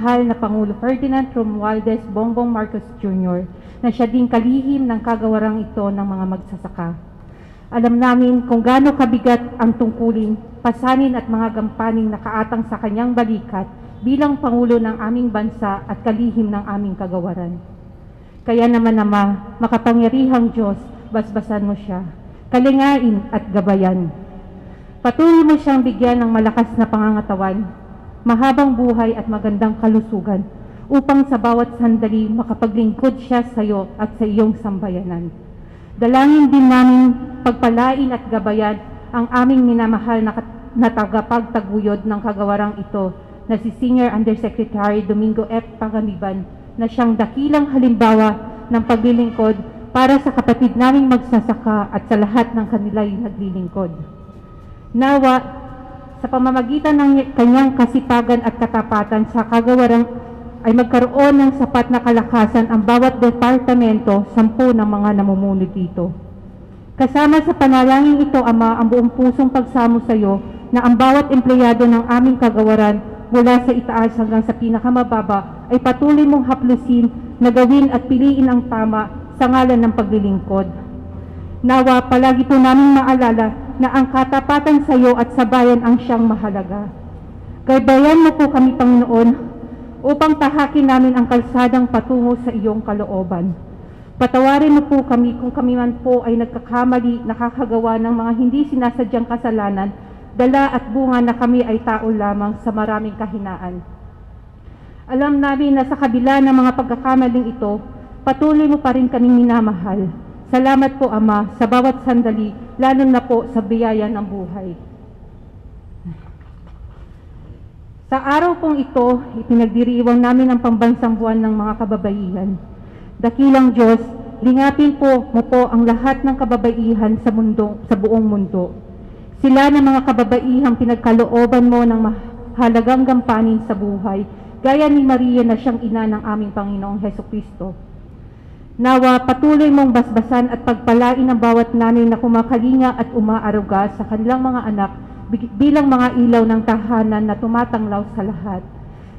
minamahal na Pangulo Ferdinand Romualdez Bongbong Marcos Jr. na siya din kalihim ng kagawarang ito ng mga magsasaka. Alam namin kung gaano kabigat ang tungkulin, pasanin at mga gampaning nakaatang sa kanyang balikat bilang Pangulo ng aming bansa at kalihim ng aming kagawaran. Kaya naman Ama, makapangyarihang Diyos, basbasan mo siya, kalingain at gabayan. Patuloy mo siyang bigyan ng malakas na pangangatawan, mahabang buhay at magandang kalusugan upang sa bawat sandali makapaglingkod siya sa iyo at sa iyong sambayanan. Dalangin din namin pagpalain at gabayan ang aming minamahal na tagapagtaguyod ng kagawarang ito na si Senior Undersecretary Domingo F. Pangaliban na siyang dakilang halimbawa ng paglilingkod para sa kapatid naming magsasaka at sa lahat ng kanila'y naglilingkod. Nawa, sa pamamagitan ng kanyang kasipagan at katapatan sa kagawarang ay magkaroon ng sapat na kalakasan ang bawat departamento, 10 ng mga namumuno dito. Kasama sa panalangin ito, Ama, ang buong pusong pagsamo sa iyo na ang bawat empleyado ng aming kagawaran mula sa itaas hanggang sa pinakamababa ay patuloy mong haplusin na gawin at piliin ang tama sa ngalan ng paglilingkod. Nawa, palagi po namin maalala na ang katapatan sa iyo at sa bayan ang siyang mahalaga. Gabayan mo po kami, Panginoon, upang tahakin namin ang kalsadang patungo sa iyong kalooban. Patawarin mo po kami kung kami man po ay nagkakamali, nakakagawa ng mga hindi sinasadyang kasalanan, dala at bunga na kami ay tao lamang sa maraming kahinaan. Alam namin na sa kabila ng mga pagkakamaling ito, patuloy mo pa rin kaming minamahal. Salamat po, Ama, sa bawat sandali, lalo na po sa biyaya ng buhay. Sa araw pong ito, ipinagdiriwang namin ang pambansang buwan ng mga kababaihan. Dakilang Diyos, lingapin mo po ang lahat ng kababaihan sa buong mundo. Sila ng mga kababaihang pinagkalooban mo ng mahalagang gampanin sa buhay, gaya ni Maria na siyang ina ng aming Panginoong Hesukristo. Nawa, patuloy mong basbasan at pagpalain ang bawat nanay na kumakalinga at umaaruga sa kanilang mga anak bilang mga ilaw ng tahanan na tumatanglaw sa lahat.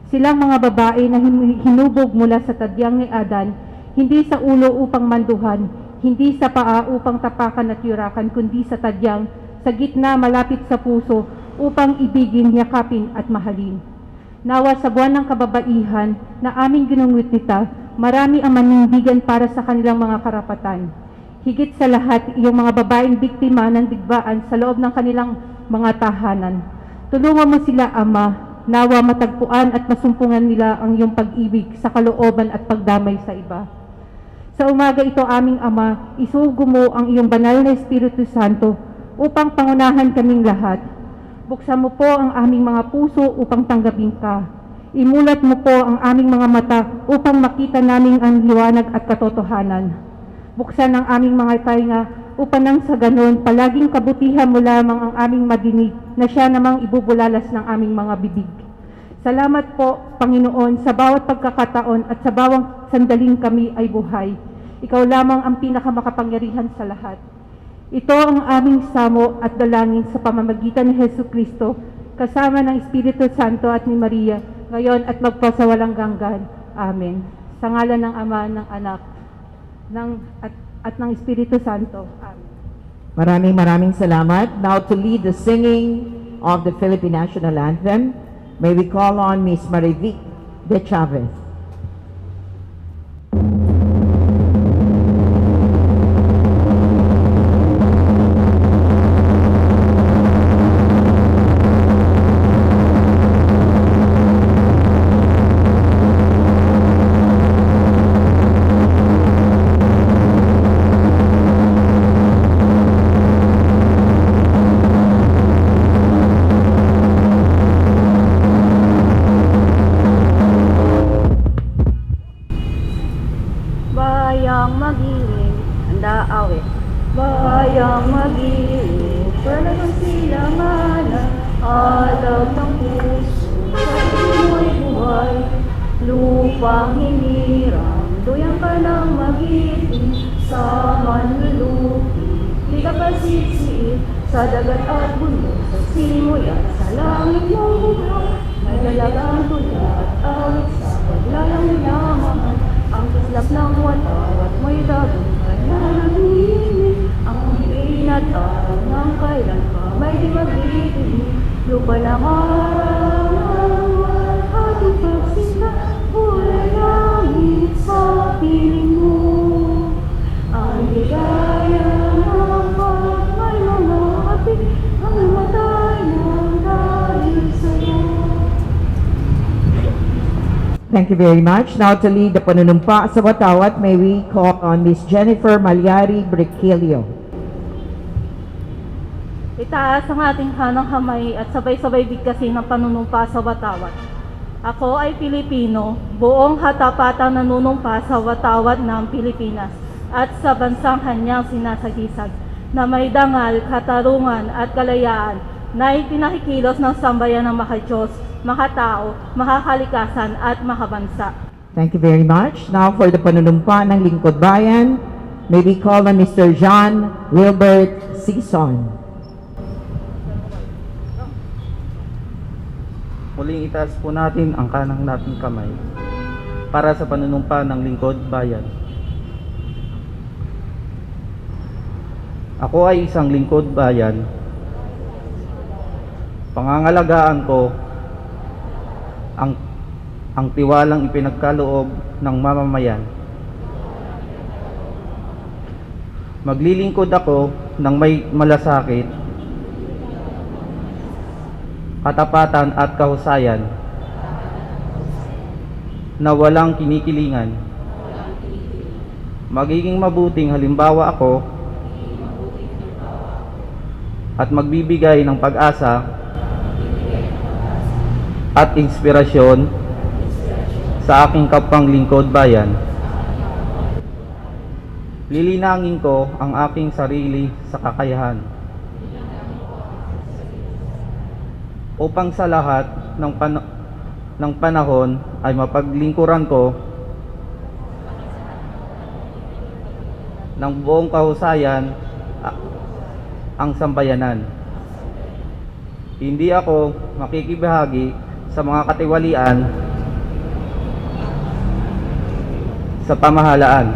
Silang mga babae na hinubog mula sa tadyang ni Adan, hindi sa ulo upang manduhan, hindi sa paa upang tapakan at yurakan, kundi sa tadyang, sa gitna malapit sa puso upang ibigin, yakapin at mahalin. Nawa sa buwan ng kababaihan na aming ginunguit-nita, marami ang manindigan para sa kanilang mga karapatan. Higit sa lahat, iyong mga babaeng biktima ng digmaan sa loob ng kanilang mga tahanan. Tulungan mo sila, Ama, nawa matagpuan at masumpungan nila ang iyong pag-ibig sa kalooban at pagdamay sa iba. Sa umaga ito, aming Ama, isugo mo ang iyong banal na Espiritu Santo upang pangunahan kaming lahat. Buksan mo po ang aming mga puso upang tanggapin ka. Imulat mo po ang aming mga mata upang makita namin ang liwanag at katotohanan. Buksan ang aming mga tainga upang nang sa ganon, palaging kabutihan mo lamang ang aming madinig na siya namang ibubulalas ng aming mga bibig. Salamat po, Panginoon, sa bawat pagkakataon at sa bawat sandaling kami ay buhay. Ikaw lamang ang pinakamakapangyarihan sa lahat. Ito ang aming samo at dalangin sa pamamagitan ni Hesukristo, kasama ng Espiritu Santo at ni Maria, ngayon at magpasawalang hanggan. Amen. Sa ngalan ng Ama, ng Anak, at ng Espiritu Santo. Amen. Maraming salamat. Now to lead the singing of the Philippine National Anthem, may we call on Miss Marivic de Chavez. Bayang magiling, handa awit. Bayang magiling, talagang silanganan, alam ng puso, sa mo'y buhay. Lupang hinirang, doyan ka ng magiting, sa manlulupi, di ka pasisiit, sa dagat at bundok, sa simoy at sa langit mong buglo, may dalagang tula at awit Thank you very much. Now to lead the panunumpa sa watawat, may we call on Miss Jennifer Malyari Briquilio. Itaas ang ating hanang kamay at sabay-sabay bigkasin ng panunumpa sa watawat. Ako ay Pilipino, buong katapatan nanunumpa sa watawat ng Pilipinas at sa bansang kanyang sinasagisag na may dangal, katarungan at kalayaan na ipinakikilos ng sambayan ng makadiyos, makatao, makakalikasan at makabansa. Thank you very much. Now for the panunumpa ng Lingkod Bayan, may we call on Mr. John Wilbert Sison. Muling itaas po natin ang kanang nating kamay para sa panunumpa ng Lingkod Bayan. Ako ay isang lingkod bayan. Pangangalagaan ko ang tiwalang ipinagkaloob ng mamamayan. Maglilingkod ako ng may malasakit, katapatan at kahusayan na walang kinikilingan. Magiging mabuting halimbawa ako at magbibigay ng pag-asa at inspirasyon sa aking kapwang lingkod bayan. Lilinangin ko ang aking sarili sa kakayahan upang sa lahat ng panahon ay mapaglingkuran ko ng buong kahusayan ang sambayanan. Hindi ako makikibahagi sa mga katiwalian sa pamahalaan.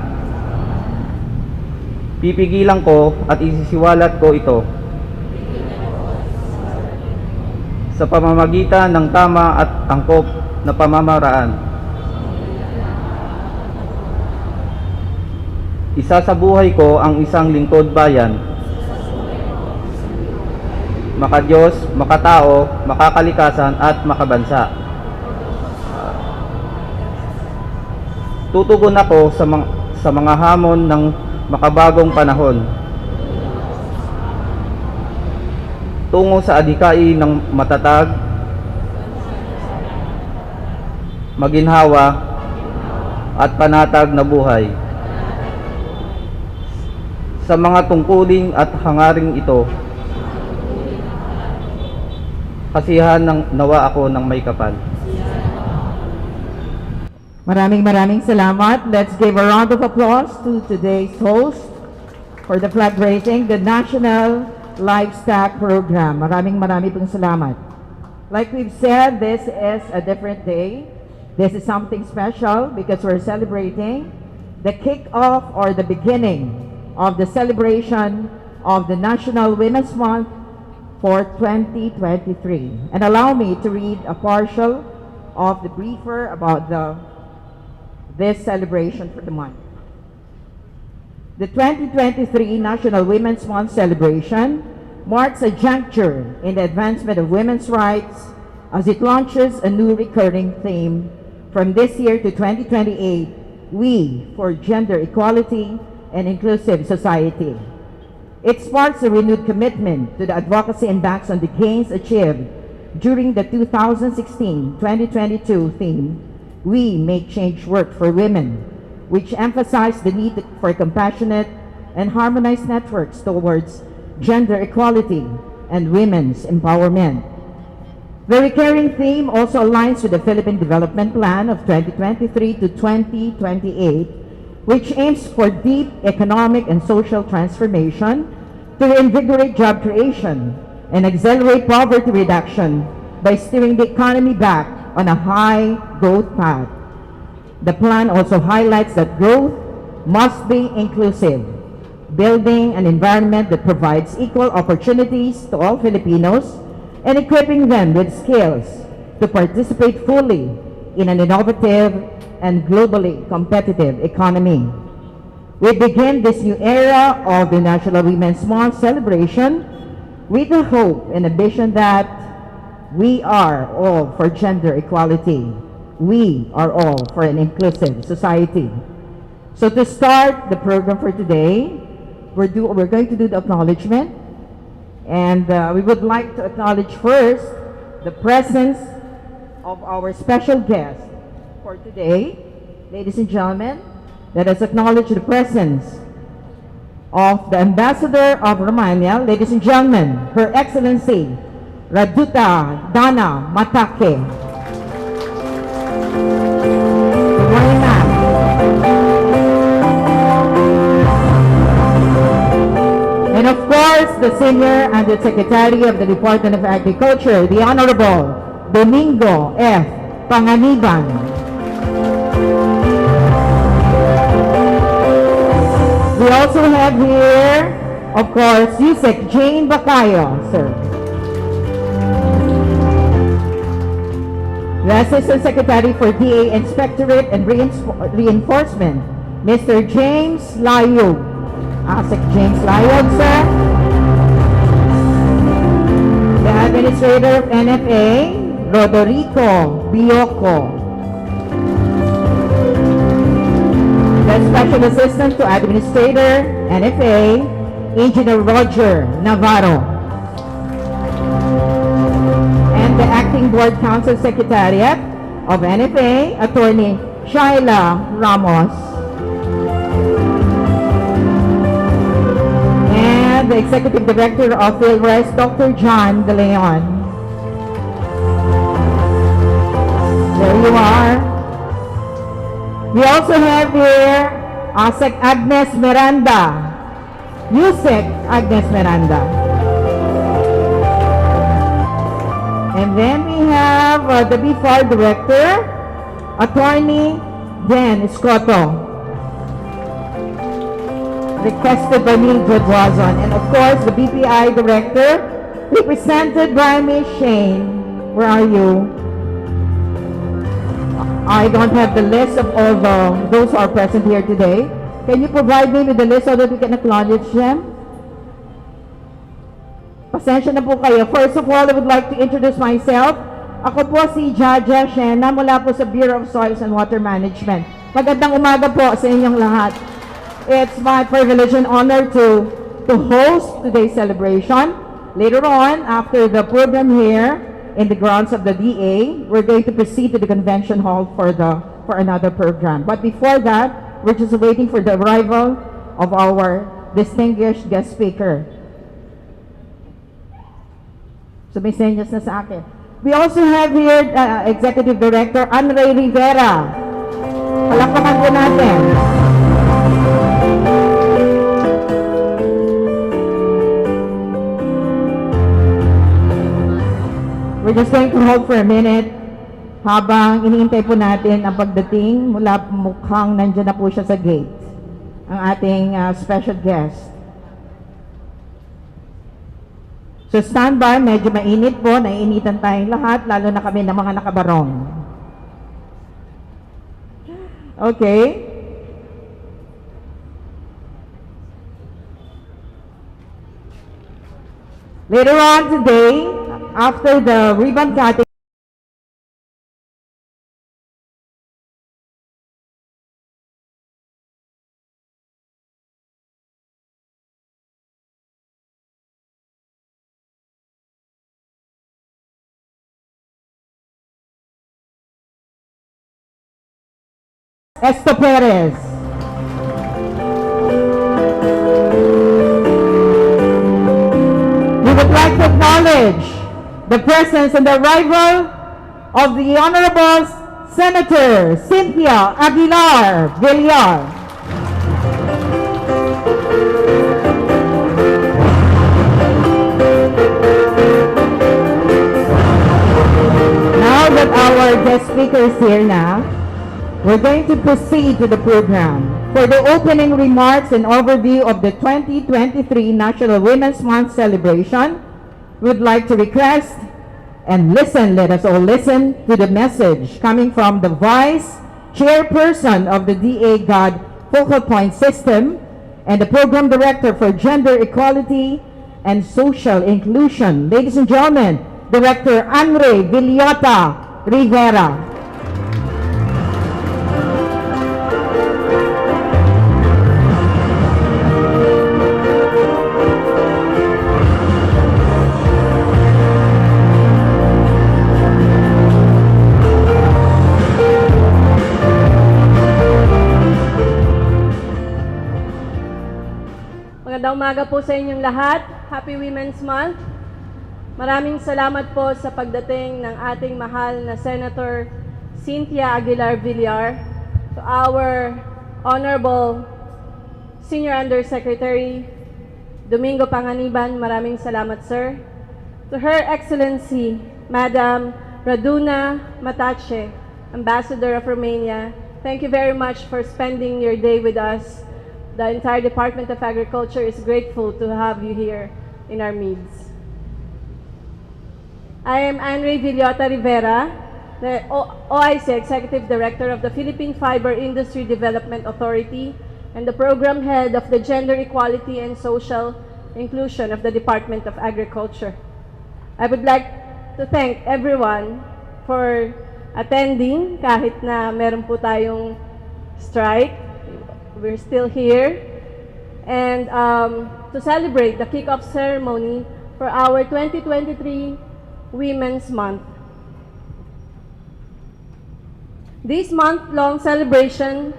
Pipigilan ko at isisiwalat ko ito sa pamamagitan ng tama at angkop na pamamaraan. Isasabuhay ko ang isang lingkod bayan, makadiyos, makatao, makakalikasan at makabansa. Tutugon ako sa mga hamon ng makabagong panahon tungo sa adhikain ng matatag, maginhawa at panatag na buhay. Sa mga tungkulin at hangaring ito, kasiyahan ng nawa ako ng may kapal. Maraming salamat. Let's give a round of applause to today's host for the flag raising, the National Livestock Program. Maraming pong salamat. Like we've said, this is a different day. This is something special because we're celebrating the kick-off or the beginning of the celebration of the National Women's Month for 2023. And allow me to read a partial of the briefer about this celebration for the month. The 2023 National Women's Month celebration marks a juncture in the advancement of women's rights as it launches a new recurring theme from this year to 2028, We for Gender Equality and Inclusive Society. It sparks a renewed commitment to the advocacy and backs on the gains achieved during the 2016-2022 theme, We Make Change Work for Women, which emphasized the need for compassionate and harmonized networks towards gender equality and women's empowerment. The recurring theme also aligns with the Philippine Development Plan of 2023 to 2028, which aims for deep economic and social transformation to invigorate job creation and accelerate poverty reduction by steering the economy back on a high growth path. The plan also highlights that growth must be inclusive, building an environment that provides equal opportunities to all Filipinos and equipping them with skills to participate fully in an innovative and globally competitive economy. We begin this new era of the National Women's Month celebration with the hope and ambition that we are all for gender equality, We are all for an inclusive society. So to start the program for today, we're going to do the acknowledgement. And we would like to acknowledge first the presence of our special guest for today. Ladies and gentlemen, let us acknowledge the presence of the Ambassador of Romania. Ladies and gentlemen, Her Excellency Raduta Dana Matake. Good morning, ma'am. And of course, the Senior Undersecretary of the Department of Agriculture, the Honorable Domingo F. Panganiban. We also have here, of course, Yusek Jane Bacayo, sir. The Assistant Secretary for DA Inspectorate and Reinforcement, Mr. James Layog. ASEC James Layog, sir. The Administrator of NFA, Roderico Bioco. The Special Assistant to Administrator, NFA, Engineer Roger Navarro. And the Acting Board Council Secretariat of NFA, Attorney Shaila Ramos. And the Executive Director of PhilRes, Dr. John De Leon. There you are. We also have here ASEC Agnes Miranda, Yusek Agnes Miranda. And then we have the BFAR Director, Attorney Dan Escoto, requested by Mildred Wazon. And of course, the BPI Director, represented by Ms. Shane. Where are you? I don't have the list of all those who are present here today. Can you provide me with the list so that we can acknowledge them? Pasensya na po kayo. First of all, I would like to introduce myself. Ako po si Jaja Shena mula po sa Bureau of Soils and Water Management. Magandang umaga po sa inyong lahat. It's my privilege and honor to host today's celebration. Later on, after the program here, in the grounds of the DA, we're going to proceed to the convention hall for another program. But before that, we're just waiting for the arrival of our distinguished guest speaker. So may senyas na sa akin. We also have here Executive Director Andre Rivera. Palakpakan po natin. We're just going to hold for a minute habang iniintay po natin ang pagdating mula mukhang nandiyan na po siya sa gate, ang ating special guest. So stand by, medyo mainit po, naiinitan tayong lahat, lalo na kami ng mga nakabarong. Okay. Later on today, after the ribbon cutting, Esto Perez. We would like to acknowledge the presence and the arrival of the Honorable Senator Cynthia Aguilar Villar. Now that our guest speaker is here now, we're going to proceed to the program. For the opening remarks and overview of the 2023 National Women's Month celebration, we'd like to request and listen, let us all listen to the message coming from the Vice Chairperson of the DA GOD Focal Point System and the Program Director for Gender Equality and Social Inclusion. Ladies and gentlemen, Director Andre Villota Rivera. Magandang umaga po sa inyong lahat. Happy Women's Month. Maraming salamat po sa pagdating ng ating mahal na Senator Cynthia Aguilar Villar, to our Honorable Senior Undersecretary Domingo Panganiban, maraming salamat, sir. To Her Excellency, Madam Raduna Matache, Ambassador of Romania, thank you very much for spending your day with us. The entire Department of Agriculture is grateful to have you here in our midst. I am Anne Villota Rivera, the OIC Executive Director of the Philippine Fiber Industry Development Authority and the Program Head of the Gender Equality and Social Inclusion of the Department of Agriculture. I would like to thank everyone for attending kahit na meron po tayong strike. We're still here. And to celebrate the kick-off ceremony for our 2023 Women's Month. This month-long celebration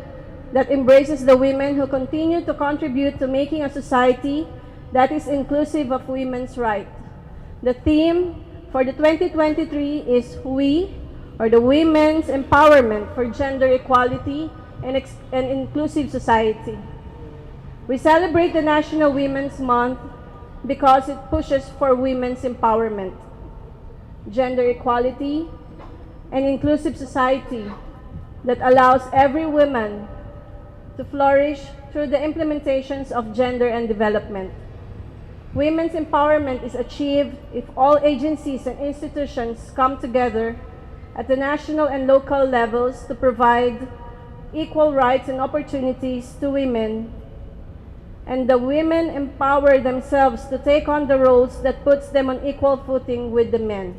that embraces the women who continue to contribute to making a society that is inclusive of women's rights. The theme for the 2023 is We, or the Women's Empowerment for Gender Equality and Inclusive Society. We celebrate the National Women's Month because it pushes for women's empowerment, gender equality, and inclusive society that allows every woman to flourish through the implementations of gender and development. Women's empowerment is achieved if all agencies and institutions come together at the national and local levels to provide equal rights and opportunities to women, and the women empower themselves to take on the roles that puts them on equal footing with the men.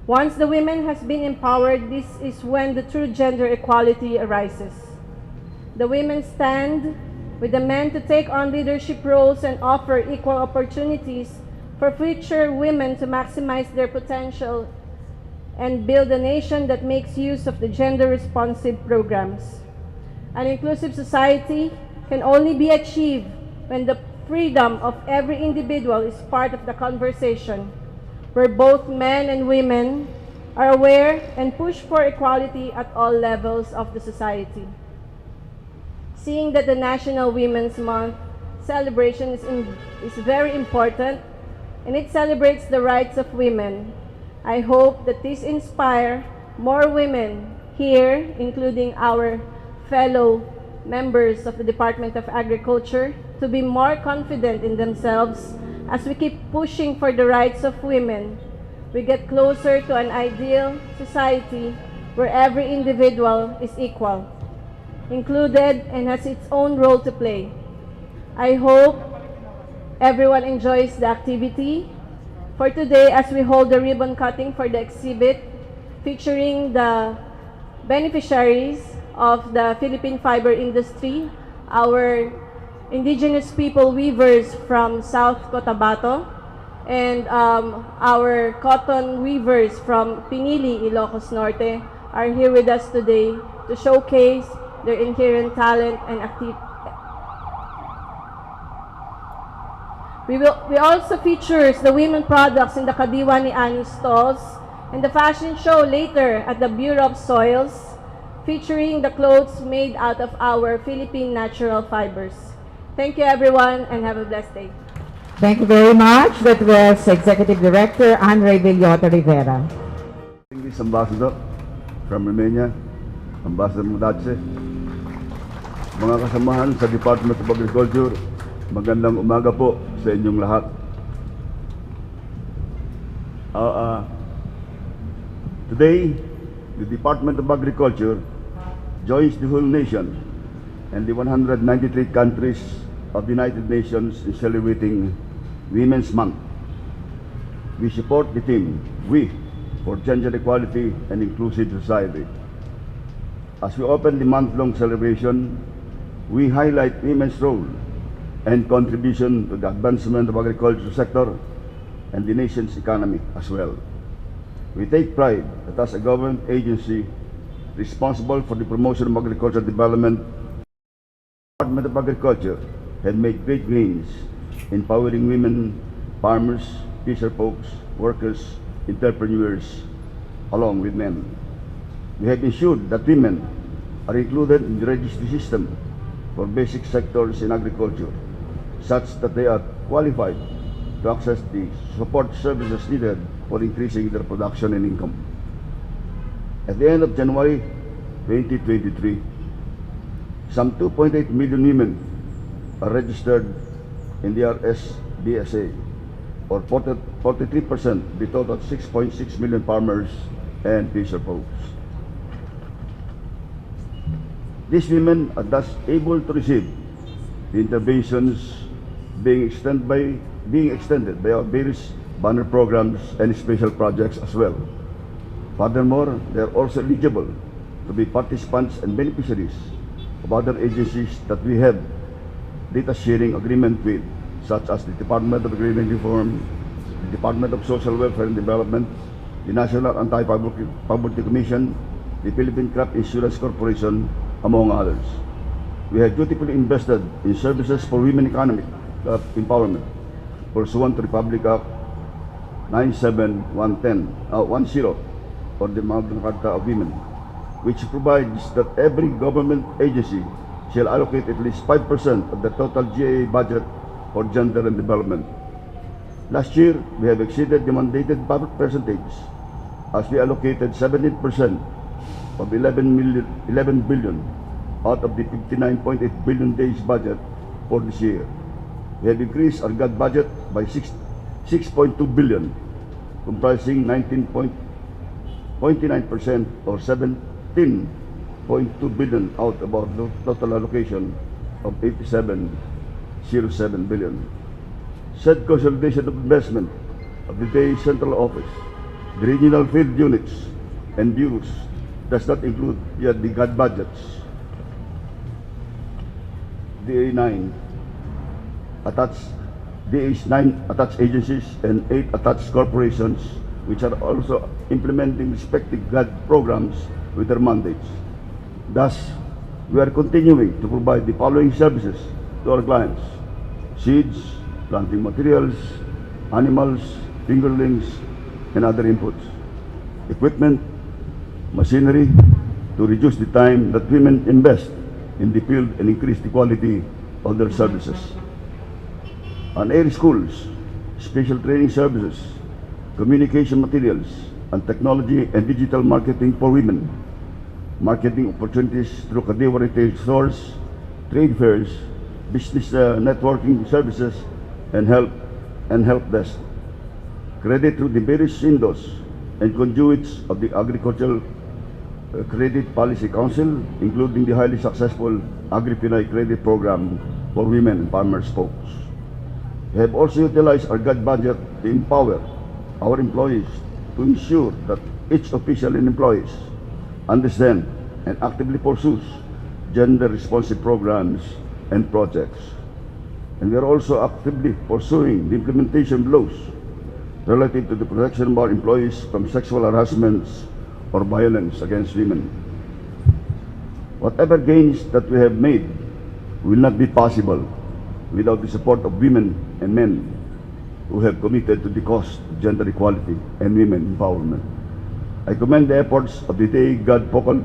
Once the women has been empowered, this is when the true gender equality arises. The women stand with the men to take on leadership roles and offer equal opportunities for future women to maximize their potential and build a nation that makes use of the gender-responsive programs. An inclusive society can only be achieved when the freedom of every individual is part of the conversation, where both men and women are aware and push for equality at all levels of the society. Seeing that the National Women's Month celebration is very important and it celebrates the rights of women, I hope that this inspire more women here, including our fellow members of the Department of Agriculture, to be more confident in themselves as we keep pushing for the rights of women. We get closer to an ideal society where every individual is equal, included, and has its own role to play. I hope everyone enjoys the activity for today as we hold the ribbon cutting for the exhibit featuring the beneficiaries of the Philippine fiber industry, our indigenous people weavers from South Cotabato, and our cotton weavers from Pinili, Ilocos Norte are here with us today to showcase their inherent talent and We also features the women products in the Kadiwa ni Ani stalls and the fashion show later at the Bureau of Soils, featuring the clothes made out of our Philippine natural fibers. Thank you everyone and have a blessed day. Thank you very much. That was Executive Director Andre Villota Rivera. English Ambassador from Romania, Ambassador Mudache, mga kasamahan sa Department of Agriculture, magandang umaga po sa inyong lahat. Today, the Department of Agriculture joins the whole nation and the 193 countries of the United Nations in celebrating Women's Month. We support the theme, We, for Gender Equality and Inclusive Society. As we open the month-long celebration, we highlight women's role and contribution to the advancement of agriculture sector and the nation's economy as well. We take pride that as a government agency responsible for the promotion of agricultural development, the Department of Agriculture have made great gains, empowering women, farmers, fisher folks, workers, entrepreneurs, along with men. We have ensured that women are included in the registry system for basic sectors in agriculture, such that they are qualified to access the support services needed for increasing their production and income. At the end of January 2023, some 2.8 million women are registered in the RSBSA, or 43% of the total 6.6 million farmers and fisher folks. These women are thus able to receive the interventions being extended by our various banner programs and special projects as well. Furthermore, they are also eligible to be participants and beneficiaries of other agencies that we have data sharing agreement with, such as the Department of Agrarian Reform, the Department of Social Welfare and Development, the National Anti-Poverty Commission, the Philippine Crop Insurance Corporation, among others. We have dutifully invested in services for women economic empowerment pursuant to Republic Act 97-10, or the Magna Carta of Women, which provides that every government agency shall allocate at least 5% of the total GAA budget for gender and development. Last year, we have exceeded the mandated percentage as we allocated 17% of 11 billion out of the 59.8 billion days budget for this year. We have increased our GAD budget by 6.2 billion, comprising 19.29% or 17.2 billion out of our total allocation of 87.07 billion. Said consolidation of investment of the DA Central Office, the regional field units, and bureaus does not include yet the GAD budgets. DA9 attached agencies and 8 attached corporations, which are also implementing respective GAD programs with their mandates. Thus, we are continuing to provide the following services to our clients: seeds, planting materials, animals, fingerlings, and other inputs, equipment, machinery, to reduce the time that women invest in the field and increase the quality of their services. On-air schools, special training services, communication materials, and technology and digital marketing for women, marketing opportunities through Kadewa retail stores, trade fairs, business networking services, and help desk. Credit through the various windows and conduits of the Agricultural Credit Policy Council, including the highly successful Agri-Pinay Credit Program for women and farmers folks. We have also utilized our GAD budget to empower our employees to ensure that each official and employees understand and actively pursues gender-responsive programs and projects. And we are also actively pursuing the implementation of laws relative to the protection of our employees from sexual harassments or violence against women. Whatever gains that we have made will not be possible without the support of women and men who have committed to the cause of gender equality and women empowerment. I commend the efforts of the DA GAD Focal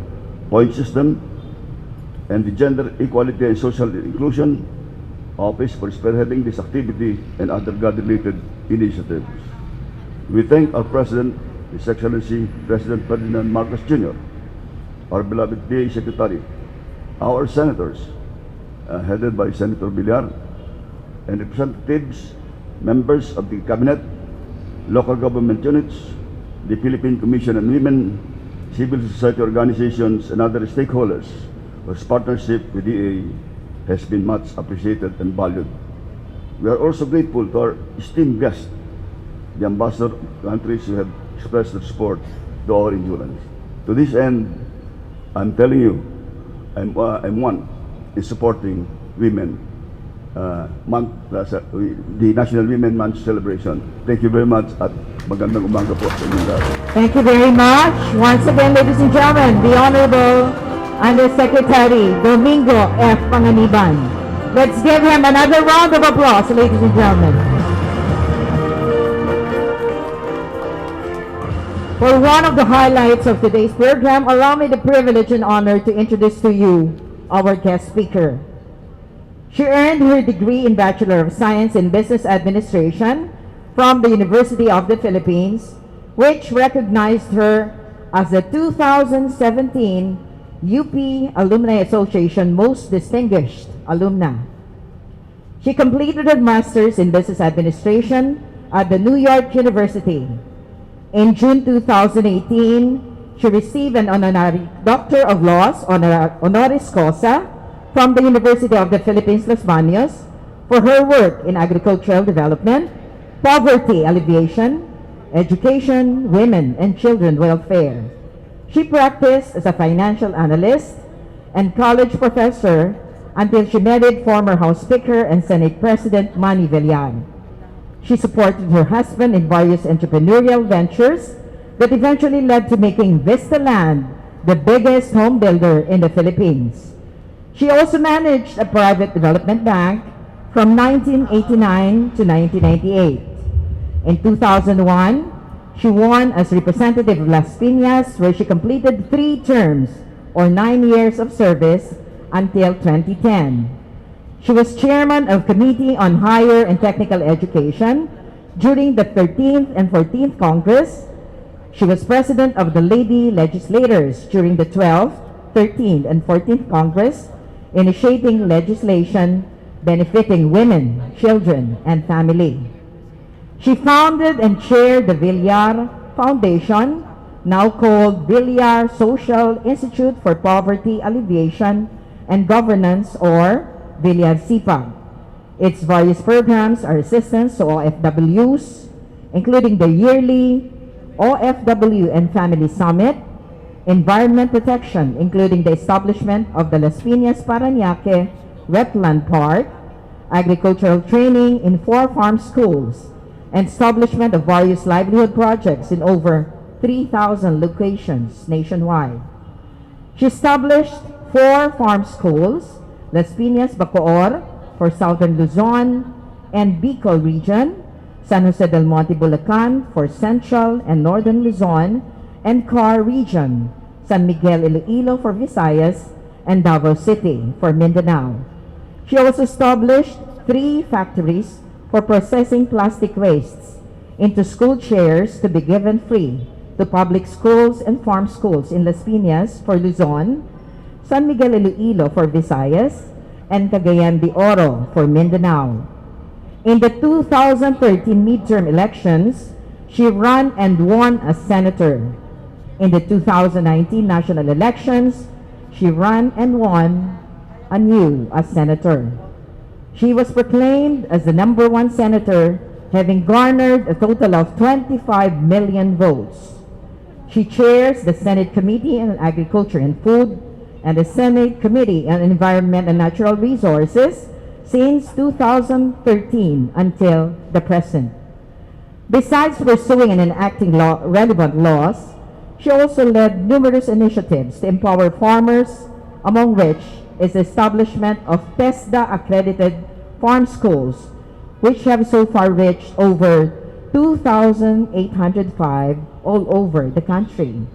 Point System and the Gender Equality and Social Inclusion Office for spearheading this activity and other GAD-related initiatives. We thank our President, His Excellency President Ferdinand Marcos Jr., our beloved DA Secretary, our senators, headed by Senator Villar, and representatives, members of the Cabinet, local government units, the Philippine Commission on Women, civil society organizations, and other stakeholders whose partnership with DA has been much appreciated and valued. We are also grateful to our esteemed guests, the ambassador countries who have expressed their support to our endurance. To this end, I'm telling you, I'm one in supporting women month, the National Women Month celebration. Thank you very much at magandang umaga po sa inyo lahat. Thank you very much. Once again, ladies and gentlemen, the Honorable Undersecretary Domingo F. Panganiban. Let's give him another round of applause, ladies and gentlemen. For one of the highlights of today's program, allow me the privilege and honor to introduce to you our guest speaker. She earned her degree in Bachelor of Science in Business Administration from the University of the Philippines, which recognized her as the 2017 UP Alumni Association Most Distinguished Alumna. She completed her Master's in Business Administration at the New York University. In June 2018, she received an honorary Doctor of Laws honoris causa from the University of the Philippines, Los Baños, for her work in agricultural development, poverty alleviation, education, women and children welfare. She practiced as a financial analyst and college professor until she married former House Speaker and Senate President Manny Villar. She supported her husband in various entrepreneurial ventures that eventually led to making Vista Land the biggest home builder in the Philippines. She also managed a private development bank from 1989 to 1998. In 2001, she won as representative of Las Piñas, where she completed 3 terms or 9 years of service until 2010. She was chairman of Committee on Higher and Technical Education during the 13th and 14th Congress. She was president of the Lady Legislators during the 12th, 13th, and 14th Congress, initiating legislation benefiting women, children, and family. She founded and chaired the Villar Foundation, now called Villar Social Institute for Poverty Alleviation and Governance, or Villar-SIPAG. Its various programs are assistance to OFWs, including the yearly OFW and Family Summit, environment protection, including the establishment of the Las Piñas Parañaque Wetland Park, agricultural training in 4 farm schools, and establishment of various livelihood projects in over 3,000 locations nationwide. She established 4 farm schools, Las Piñas Bacoor for Southern Luzon and Bicol region, San Jose del Monte Bulacan for Central and Northern Luzon, and Car region, San Miguel Iloilo for Visayas, and Davao City for Mindanao. She also established 3 factories for processing plastic wastes into school chairs to be given free to public schools and farm schools in Las Piñas for Luzon, San Miguel Iloilo for Visayas, and Cagayan de Oro for Mindanao. In the 2013 midterm elections, she ran and won as senator. In the 2019 national elections, she ran and won anew as senator. She was proclaimed as the #1 senator, having garnered a total of 25 million votes. She chairs the Senate Committee on Agriculture and Food and the Senate Committee on Environment and Natural Resources since 2013 until the present. Besides pursuing and enacting relevant laws, she also led numerous initiatives to empower farmers, among which is the establishment of TESDA-accredited farm schools, which have so far reached over 2,805 all over the country.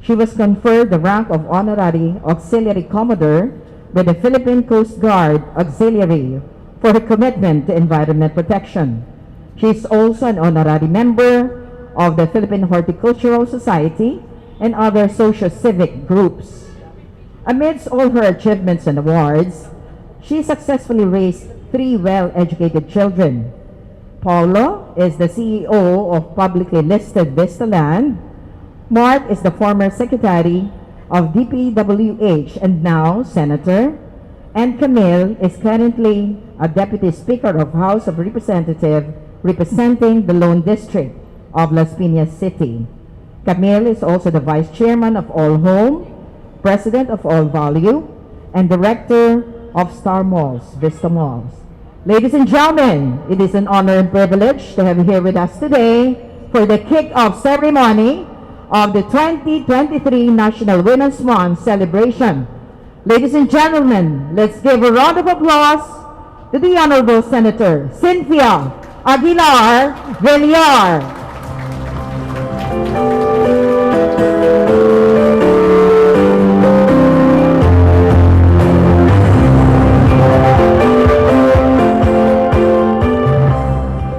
She was conferred the rank of Honorary Auxiliary Commodore by the Philippine Coast Guard Auxiliary for her commitment to environment protection. She is also an honorary member of the Philippine Horticultural Society and other socio-civic groups. Amidst all her achievements and awards, she successfully raised 3 well-educated children. Paulo is the CEO of publicly listed Vista Land. Mark is the former secretary of DPWH and now senator. And Camille is currently a deputy speaker of House of Representatives representing the Lone District of Las Piñas City. Camille is also the vice chairman of All Home, president of All Value, and director of Star Malls, Vista Malls. Ladies and gentlemen, it is an honor and privilege to have you here with us today for the kick-off ceremony of the 2023 National Women's Month celebration. Ladies and gentlemen, let's give a round of applause to the Honorable Senator Cynthia Aguilar Villar.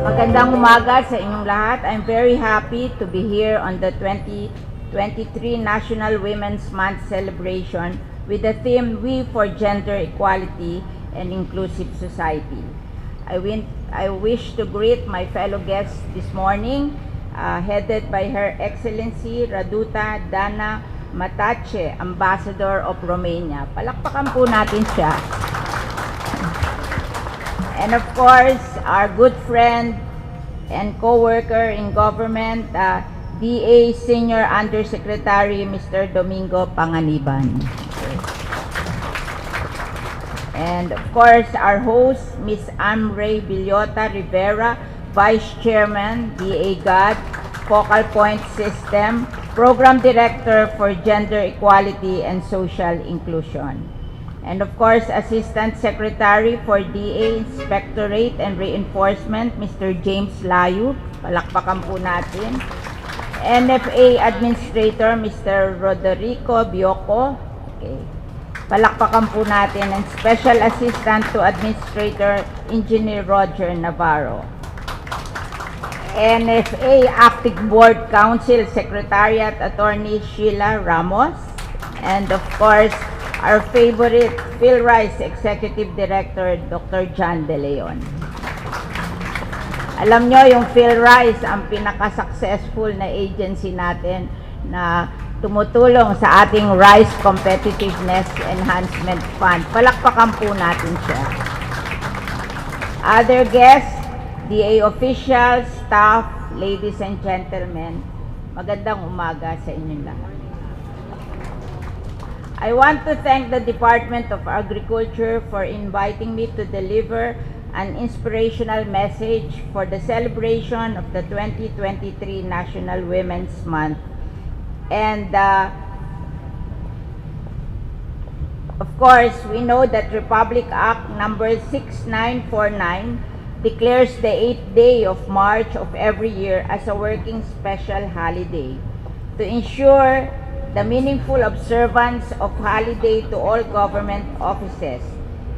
Magandang umaga sa inyong lahat. I'm very happy to be here on the 2023 National Women's Month celebration with the theme We for Gender Equality and Inclusive Society. I wish to greet my fellow guests this morning, headed by Her Excellency Raduta Dana Matache, Ambassador of Romania. Palakpakan po natin siya. And of course, our good friend and co-worker in government, DA Senior Undersecretary Mr. Domingo Panganiban. And of course, our host, Ms. Amray Villota Rivera, Vice Chairman, DA GAD, Focal Point System, Program Director for Gender Equality and Social Inclusion. And of course, Assistant Secretary for DA Inspectorate and Reinforcement, Mr. James Layu. Palakpakan po natin. NFA Administrator, Mr. Roderico Bioco. Okay. Palakpakan po natin. And Special Assistant to Administrator, Engineer Roger Navarro. NFA Acting Board Council Secretariat Attorney Sheila Ramos. And of course, our favorite PhilRise Executive Director, Dr. John De Leon. Alam nyo, yung PhilRise, ang pinaka-successful na agency natin na tumutulong sa ating Rice Competitiveness Enhancement Fund. Palakpakan po natin siya. Other guests, DA officials, staff, ladies and gentlemen, magandang umaga sa inyong lahat. I want to thank the Department of Agriculture for inviting me to deliver an inspirational message for the celebration of the 2023 National Women's Month. And of course, we know that Republic Act number 6949 declares the 8th day of March of every year as a working special holiday to ensure the meaningful observance of holiday to all government offices.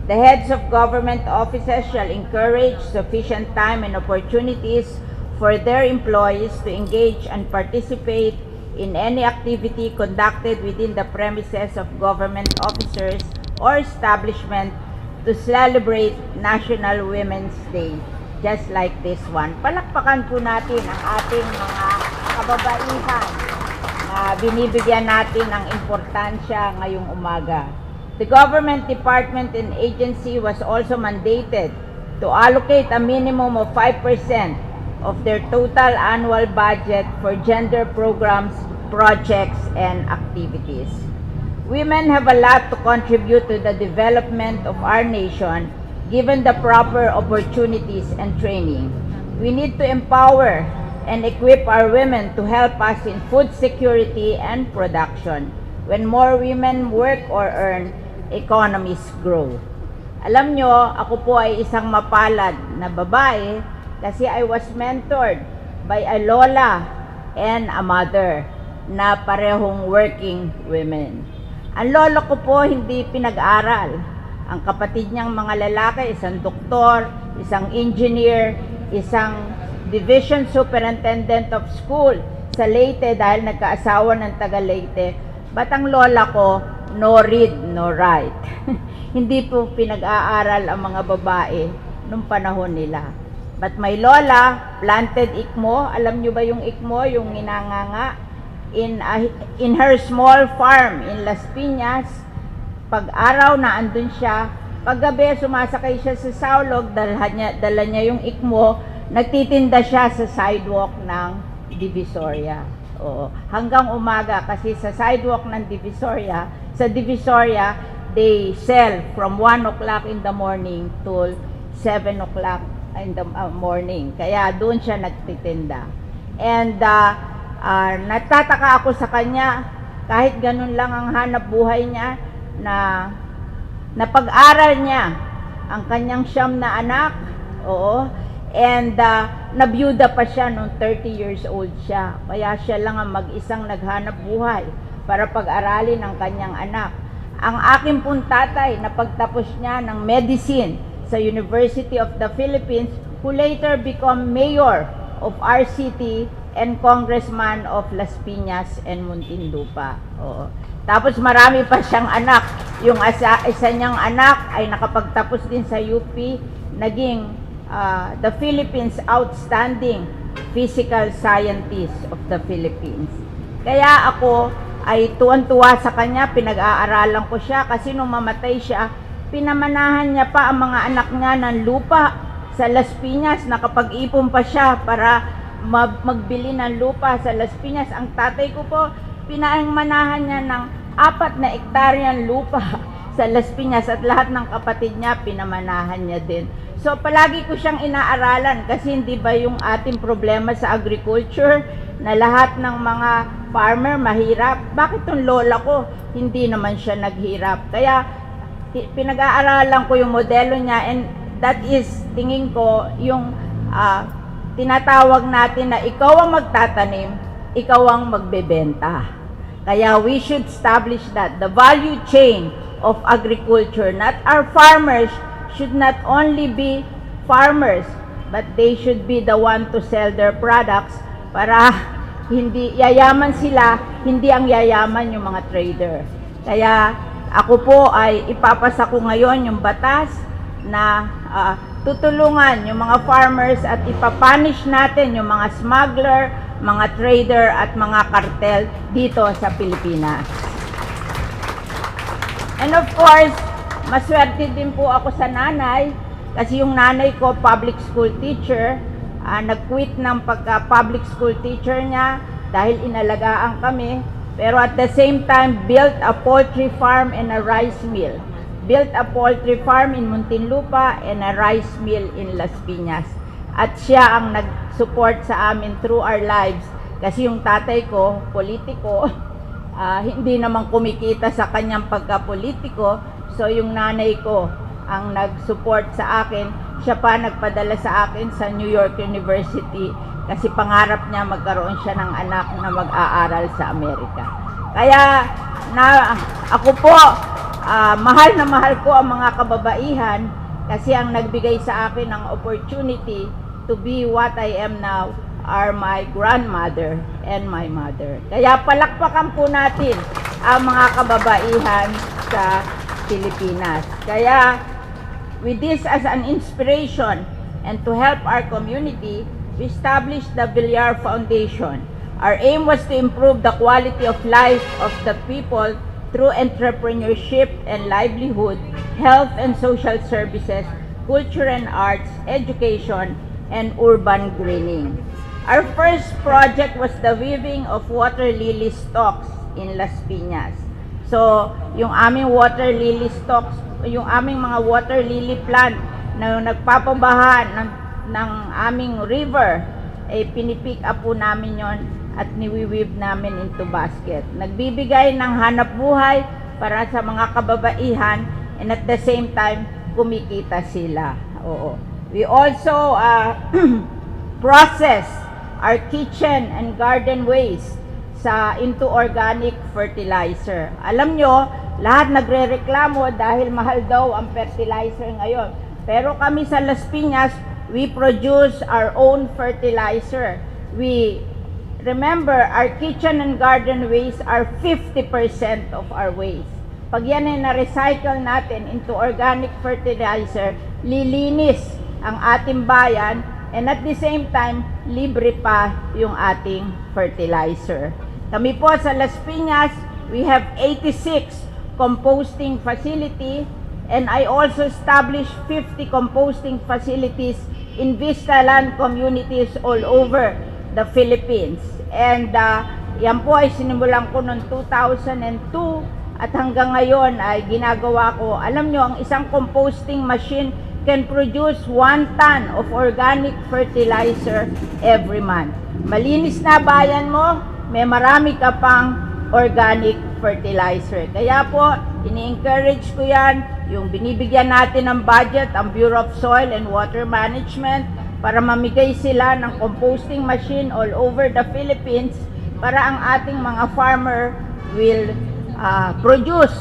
The heads of government offices shall encourage sufficient time and opportunities for their employees to engage and participate in any activity conducted within the premises of government officers or establishment to celebrate National Women's Day, just like this one. Palakpakan po natin ang ating mga kababaihan na binibigyan natin ng importansya ngayong umaga. The government department and agency was also mandated to allocate a minimum of 5% of their total annual budget for gender programs, projects, and activities. Women have a lot to contribute to the development of our nation given the proper opportunities and training. We need to empower and equip our women to help us in food security and production. When more women work or earn, economies grow. Alam nyo, ako po ay isang mapalad na babae kasi I was mentored by a lola and a mother na parehong working women. Ang lolo ko po hindi pinag-aral. Ang kapatid niyang mga lalaki, isang doktor, isang engineer, isang division superintendent of school sa Leyte dahil nagkaasawa ng taga Leyte. But ang lola ko, no read, no write. Hindi po pinag-aaral ang mga babae nung panahon nila. But my lola planted ikmo. Alam nyo ba yung ikmo, yung inanganga? In her small farm in Las Piñas, pag-araw na andun siya, paggabi sumasakay siya sa Saulog, dala niya yung ikmo, nagtitinda siya sa sidewalk ng Divisoria. Oo, hanggang umaga kasi sa sidewalk ng Divisoria, sa Divisoria, they sell from 1 o'clock in the morning to 7 o'clock in the morning. Kaya doon siya nagtitinda. And nagtataka ako sa kanya, kahit ganun lang ang hanap buhay niya, na Napag-aral niya ang kanyang 9 na anak, oo, and nabiyuda pa siya nung 30 years old siya. Kaya siya lang ang mag-isang naghanap buhay para pag-aralin ang kanyang anak. Ang aking pong tatay, napagtapos niya ng medicine sa University of the Philippines, who later become mayor of our city and congressman of Las Piñas and Muntinlupa. Oo. Tapos marami pa siyang anak. Yung isa niyang anak ay nakapagtapos din sa UP, naging the Philippines Outstanding Physical Scientist of the Philippines. Kaya ako ay tuwan-tuwa sa kanya, pinag-aaralan ko siya kasi nung mamatay siya, pinamanahan niya pa ang mga anak niya ng lupa sa Las Piñas. Nakapag-ipon pa siya para magbili ng lupa sa Las Piñas. Ang tatay ko po, pinamanahan niya ng 4 na ektaryang lupa sa Las Piñas at lahat ng kapatid niya, pinamanahan niya din. So palagi ko siyang inaaralan kasi hindi ba yung ating problema sa agriculture na lahat ng mga farmer mahirap? Bakit tong lola ko hindi naman siya naghirap? Kaya pinag-aaralan ko yung modelo niya, and that is, tingin ko, yung tinatawag natin na ikaw ang magtatanim, ikaw ang magbebenta. Kaya we should establish that the value chain of agriculture, not our farmers should not only be farmers, but they should be the one to sell their products para hindi yayaman sila, hindi ang yayaman yung mga trader. Kaya ako po ay ipapasa ko ngayon yung batas na tutulungan yung mga farmers at ipapunish natin yung mga smuggler, mga trader at mga cartel dito sa Pilipinas. And of course, maswerte din po ako sa nanay kasi yung nanay ko public school teacher, nag-quit ng pagka-public school teacher niya dahil inalagaan kami, pero at the same time built a poultry farm and a rice mill. Built a poultry farm in Muntinlupa and a rice mill in Las Piñas. At siya ang nag-support sa amin through our lives kasi yung tatay ko, politiko, hindi naman kumikita sa kanyang pagka-politiko, so yung nanay ko ang nag-support sa akin. Siya pa nagpadala sa akin sa New York University kasi pangarap niya magkaroon siya ng anak na mag-aaral sa Amerika. Kaya ako po, mahal na mahal ko ang mga kababaihan kasi ang nagbigay sa akin ng opportunity to be what I am now are my grandmother and my mother. Kaya palakpakan po natin ang mga kababaihan sa Pilipinas. Kaya with this as an inspiration and to help our community, we established the Villar Foundation. Our aim was to improve the quality of life of the people through entrepreneurship and livelihood, health and social services, culture and arts, education, and urban greening. Our first project was the weaving of water lily stalks in Las Piñas. So, yung aming water lily stalks, yung aming mga water lily plant na nagpapabaha ng aming river, pinipick up po namin yon at niwiweave namin into basket. Nagbibigay ng hanap buhay para sa mga kababaihan and at the same time, kumikita sila. Oo. We also process our kitchen and garden waste into organic fertilizer. Alam nyo, lahat nagre-reklamo dahil mahal daw ang fertilizer ngayon. Pero kami sa Las Piñas, we produce our own fertilizer. Remember, our kitchen and garden waste are 50% of our waste. Pag yan ay na-recycle natin into organic fertilizer, lilinis ang ating bayan, and at the same time, libre pa yung ating fertilizer. Kami po sa Las Piñas, we have 86 composting facility, and I also established 50 composting facilities in Vistaland communities all over the Philippines. And yan po ay sinimulan ko noong 2002 at hanggang ngayon ay ginagawa ko. Alam nyo, ang isang composting machine can produce 1 ton of organic fertilizer every month. Malinis na bayan mo, may marami ka pang organic fertilizer. Kaya po, Ini-encourage ko yan, yung binibigyan natin ng budget ang Bureau of Soil and Water Management para mamigay sila ng composting machine all over the Philippines para ang ating mga farmer will produce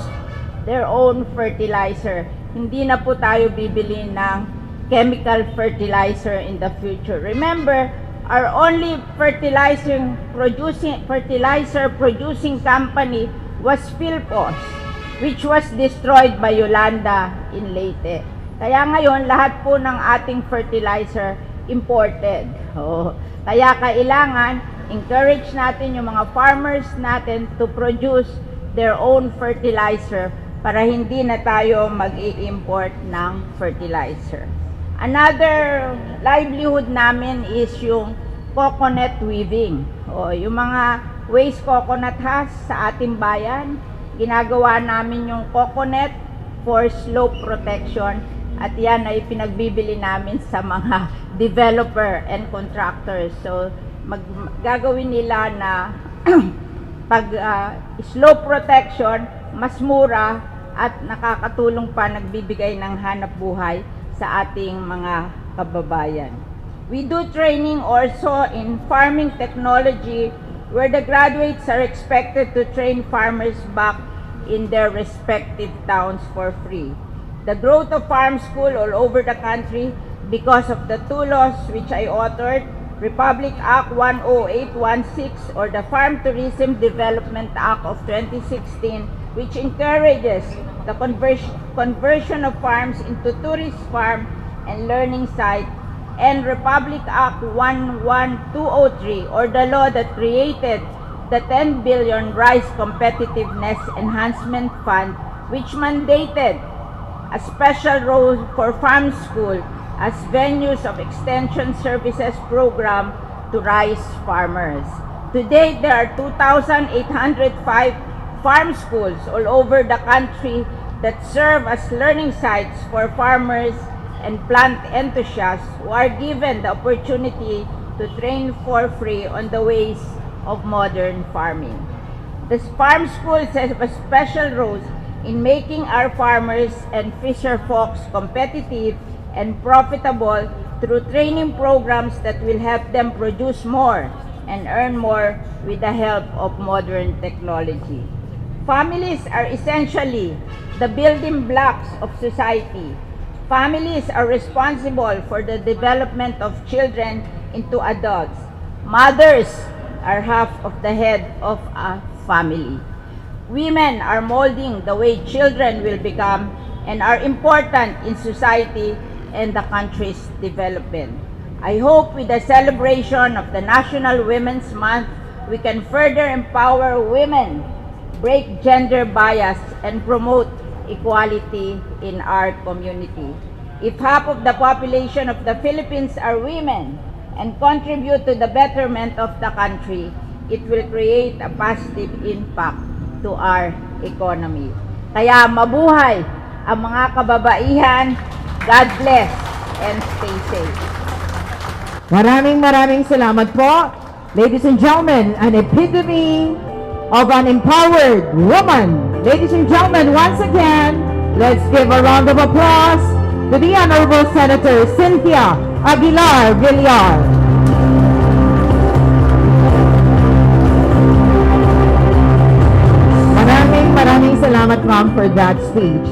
their own fertilizer. Hindi na po tayo bibili ng chemical fertilizer in the future. Remember, our only fertilizer producing company was Philpos, which was destroyed by Yolanda in Leyte. Kaya ngayon, lahat po ng ating fertilizer imported. Kaya kailangan, encourage natin yung mga farmers natin to produce their own fertilizer para hindi na tayo mag-i-import ng fertilizer. Another livelihood namin is yung coconut weaving. Yung mga waste coconut husk sa ating bayan, ginagawa namin yung coconut for slope protection at yan ay pinagbibili namin sa mga developer and contractors. So, gagawin nila na pag slope protection, mas mura at nakakatulong pa, nagbibigay ng hanap buhay sa ating mga kababayan. We do training also in farming technology where the graduates are expected to train farmers back in their respective towns for free. The growth of farm school all over the country because of the two laws which I authored, Republic Act 10816 or the Farm Tourism Development Act of 2016, which encourages the conversion of farms into tourist farm and learning site, and Republic Act 11203 or the law that created the 10 billion Rice Competitiveness Enhancement Fund, which mandated a special role for farm school as venues of extension services program to rice farmers. To date, there are 2,805 farm schools all over the country that serve as learning sites for farmers and plant enthusiasts who are given the opportunity to train for free on the ways of modern farming. The farm schools have a special role in making our farmers and fisher folks competitive and profitable through training programs that will help them produce more and earn more with the help of modern technology. Families are essentially the building blocks of society. Families are responsible for the development of children into adults. Mothers are half of the head of a family. Women are molding the way children will become and are important in society and the country's development. I hope with the celebration of the National Women's Month, we can further empower women, break gender bias, and promote equality in our community. If half of the population of the Philippines are women and contribute to the betterment of the country, it will create a positive impact to our economy. Kaya mabuhay ang mga kababaihan. God bless and stay safe. Maraming salamat po. Ladies and gentlemen, an epitome of an empowered woman. Ladies and gentlemen, once again, let's give a round of applause to the Honorable Senator Cynthia Aguilar Villar. Maraming salamat, ma'am, for that speech.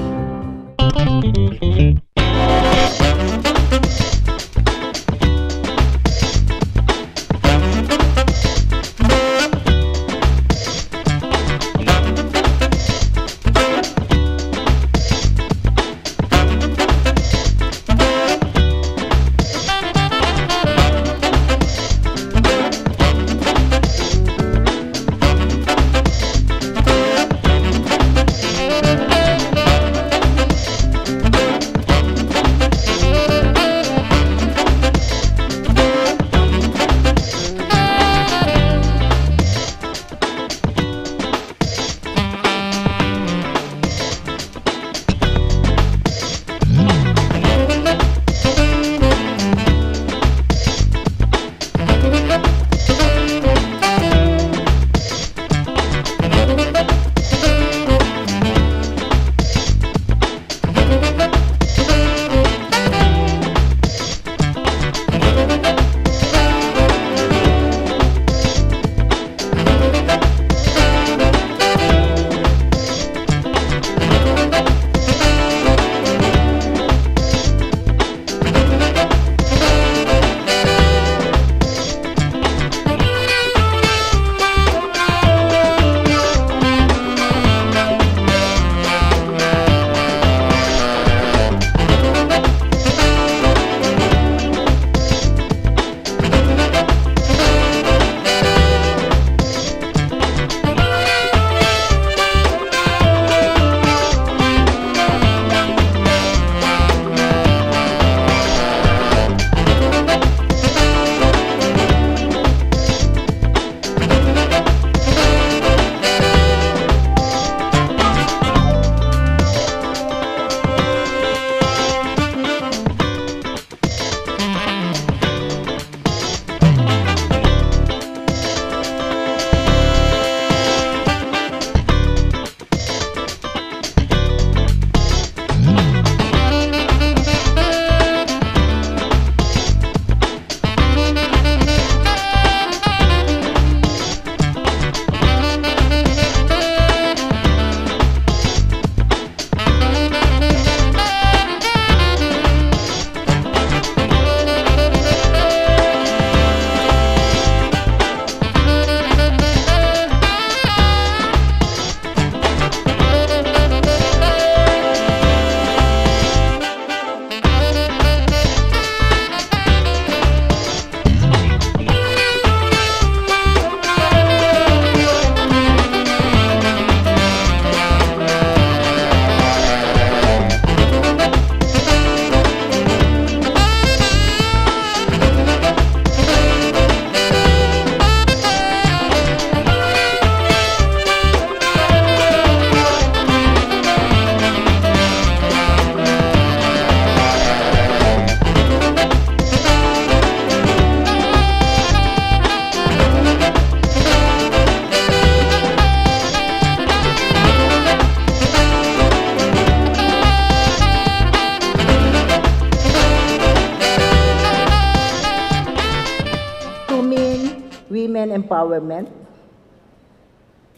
empowerment.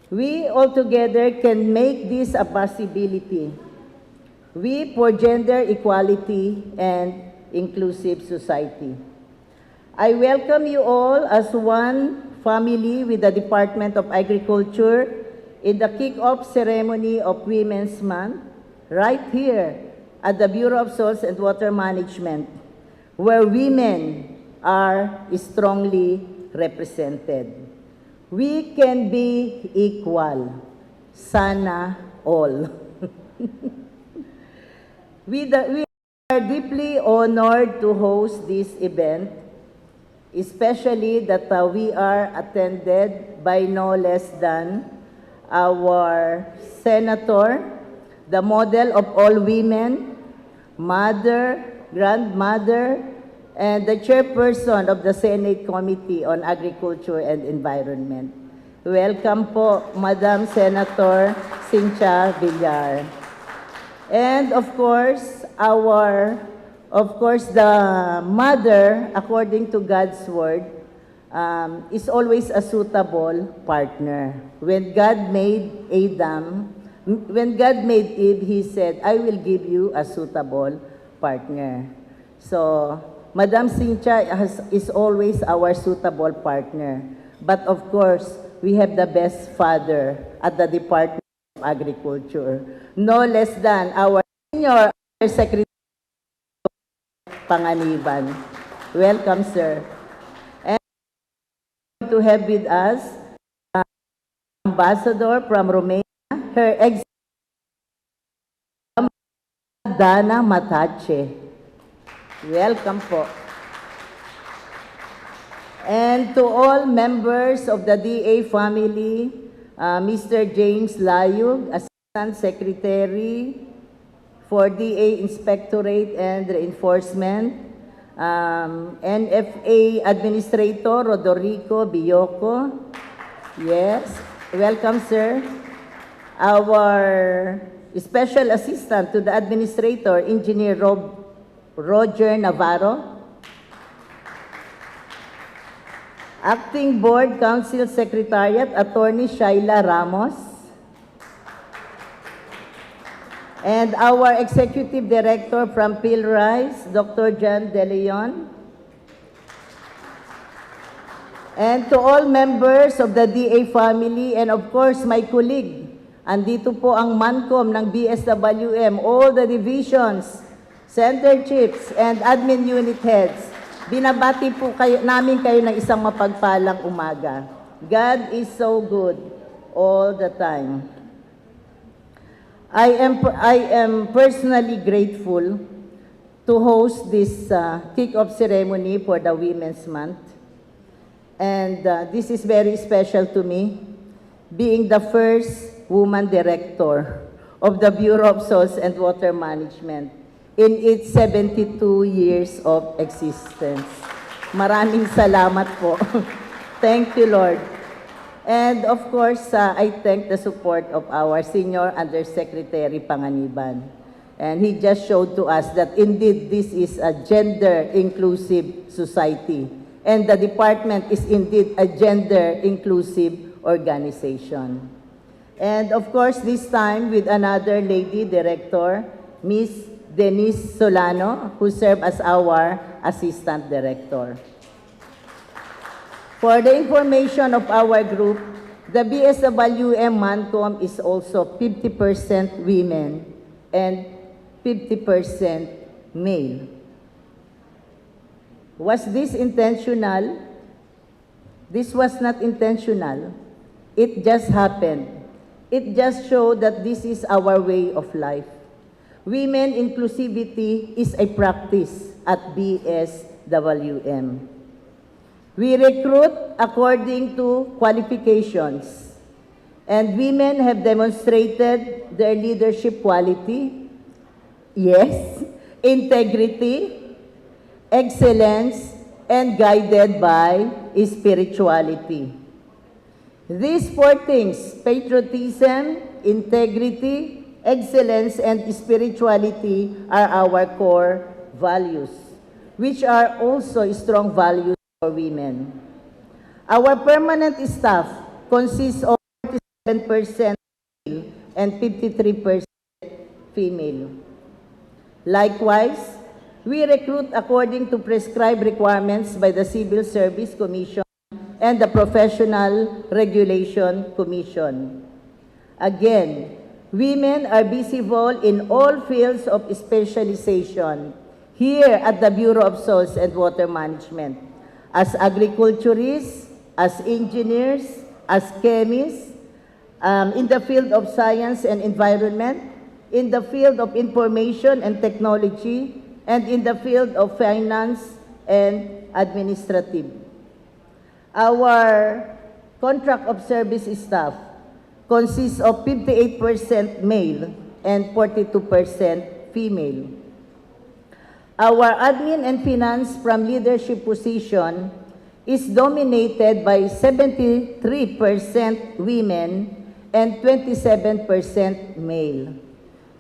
We all together can make this a possibility. We for gender equality and inclusive society. I welcome you all as one family with the Department of Agriculture in the kick-off ceremony of Women's Month right here at the Bureau of Soils and Water Management, where women are strongly represented. We can be equal. Sana all. We are deeply honored to host this event, especially that we are attended by no less than our Senator, the model of all women, mother, grandmother, and the chairperson of the Senate Committee on Agriculture and Environment. Welcome po, Madam Senator Cynthia Villar. And of course, the mother, according to God's word, is always a suitable partner. When God made Eve, He said, I will give you a suitable partner. So, Madam Cynthia is always our suitable partner. But of course, we have the best father at the Department of Agriculture. No less than our Senior Secretary Panganiban. Welcome, sir. And to have with us Ambassador from Romania, Her Excellency Dana Matache. Welcome po. And to all members of the DA family, Mr. James Layug, Assistant Secretary for DA Inspectorate and Reinforcement, NFA Administrator Rodrigo Biyoco. Yes, welcome, sir. Our Special Assistant to the Administrator, Engineer Roger Navarro. Acting Board Council Secretariat, Attorney Shaila Ramos. And our Executive Director from PhilRice, Dr. John De Leon. And to all members of the DA family, and of course, my colleague, andito po ang MANCOM ng BSWM, all the divisions, Center Chiefs, and Admin Unit Heads. Binabati po namin kayo ng isang mapagpalang umaga. God is so good all the time. I am personally grateful to host this kick-off ceremony for the Women's Month. And this is very special to me, being the first woman director of the Bureau of Soils and Water Management in its 72 years of existence. Maraming salamat po. Thank you, Lord. And of course, I thank the support of our Senior Undersecretary Panganiban. And he just showed to us that indeed this is a gender-inclusive society. And the department is indeed a gender-inclusive organization. And of course, this time with another lady director, Miss Denise Solano, who served as our Assistant Director. For the information of our group, the BSWM MANCOM is also 50% women and 50% male. Was this intentional? This was not intentional. It just happened. It just showed that this is our way of life. Women inclusivity is a practice at BSWM. We recruit according to qualifications, and women have demonstrated their leadership quality, yes, integrity, excellence, and guided by spirituality. These four things, patriotism, integrity, excellence, and spirituality, are our core values, which are also strong values for women. Our permanent staff consists of 47% male and 53% female. Likewise, we recruit according to prescribed requirements by the Civil Service Commission and the Professional Regulation Commission. Again, women are visible in all fields of specialization here at the Bureau of Soils and Water Management, as agriculturists, as engineers, as chemists, in the field of science and environment, in the field of information and technology, and in the field of finance and administrative. Our contract of service staff consists of 58% male and 42% female. Our admin and finance from leadership position is dominated by 73% women and 27% male.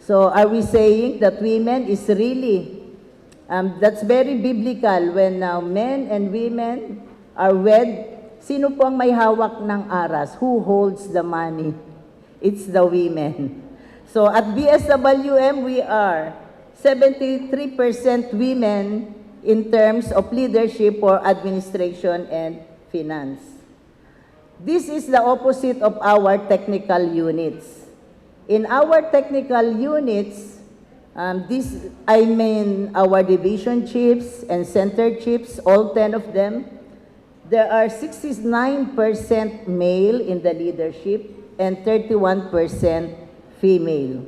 So are we saying that women is really, that's very biblical when men and women are wed? Sino po ang may hawak ng aras? Who holds the money? It's the women. So at BSWM, we are 73% women in terms of leadership or administration and finance. This is the opposite of our technical units. In our technical units, our division chiefs and center chiefs, all 10 of them, there are 69% male in the leadership and 31% female.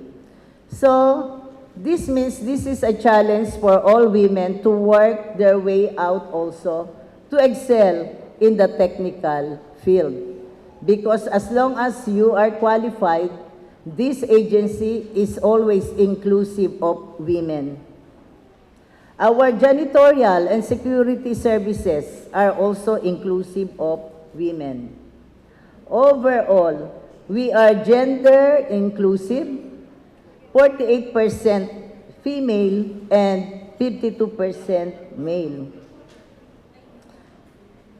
So, this means this is a challenge for all women to work their way out also to excel in the technical field. Because as long as you are qualified, this agency is always inclusive of women. Our janitorial and security services are also inclusive of women. Overall, we are gender inclusive, 48% female and 52% male.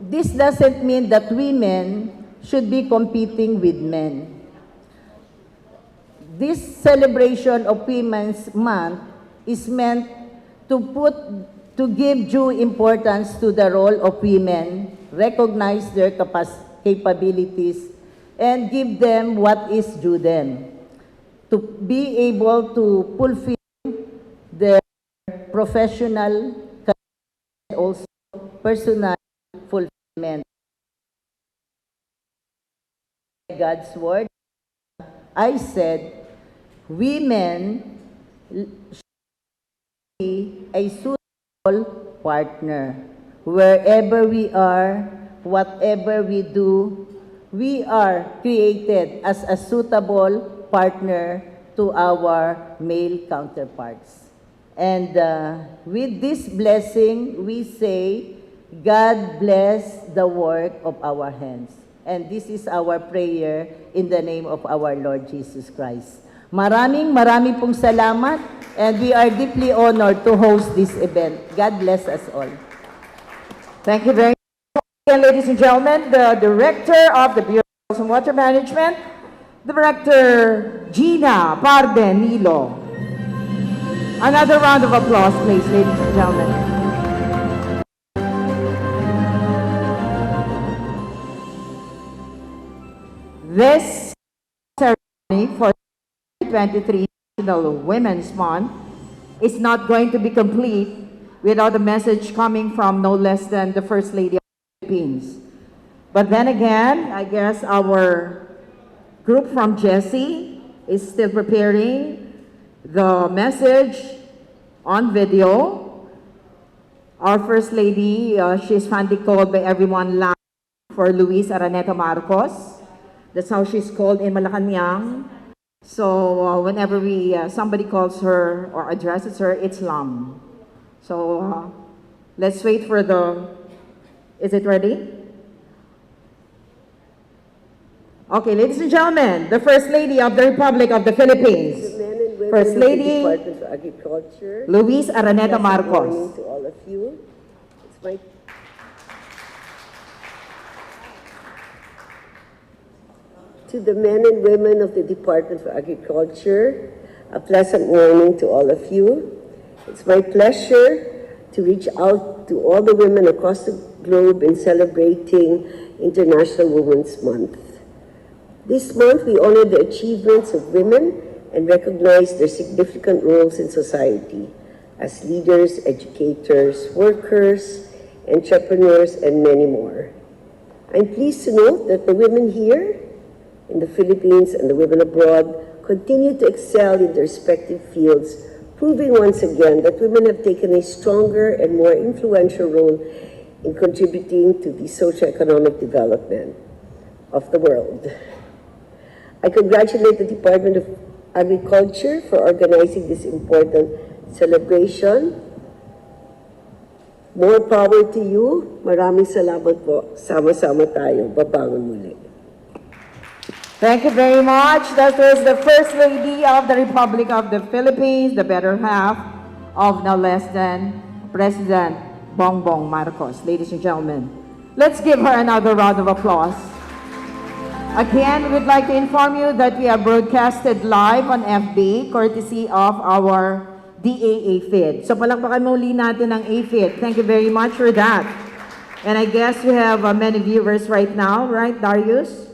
This doesn't mean that women should be competing with men. This celebration of Women's Month is meant to give due importance to the role of women, recognize their capabilities, and give them what is due them, to be able to fulfill their professional and also personal fulfillment. God's word, I said, women a suitable partner. Wherever we are, whatever we do, we are created as a suitable partner to our male counterparts. And with this blessing, we say, God bless the work of our hands. And this is our prayer in the name of our Lord Jesus Christ. Maraming pong salamat, and we are deeply honored to host this event. God bless us all. Thank you very much. And ladies and gentlemen, the Director of the Bureau of Soils and Water Management, Director Gina Parde Nilo. Another round of applause, please, ladies and gentlemen. This ceremony for 2023 National Women's Month is not going to be complete without a message coming from no less than the First Lady of the Philippines. But then again, I guess our group from Jessie is still preparing the message on video. Our First Lady, she's fondly called by everyone Lam for Luis Araneta Marcos. That's how she's called in Malacanang. So whenever somebody calls her or addresses her, it's Lam. So let's wait for is it ready? Okay, ladies and gentlemen, the First Lady of the Republic of the Philippines, First Lady Department of Agriculture. Luis Araneta Good morning Marcos. to all of you. It's my to the men and women of the Department of Agriculture, a pleasant morning to all of you. It's my pleasure to reach out to all the women across the globe in celebrating International Women's Month. This month, we honor the achievements of women and recognize their significant roles in society as leaders, educators, workers, entrepreneurs, and many more. I'm pleased to note that the women here in the Philippines and the women abroad continue to excel in their respective fields, proving once again that women have taken a stronger and more influential role in contributing to the socio-economic development of the world. I congratulate the Department of Agriculture for organizing this important celebration. More power to you. Maraming salamat po. Sama-sama tayo. Babangon muli. Thank you very much. That was the First Lady of the Republic of the Philippines, the better half of no less than President Bongbong Marcos. Ladies and gentlemen, let's give her another round of applause. Again, we'd like to inform you that we are broadcasted live on FB, courtesy of our DA AFID. So palakpakan muli natin ang AFID. Thank you very much for that. And I guess we have many viewers right now, right, Darius?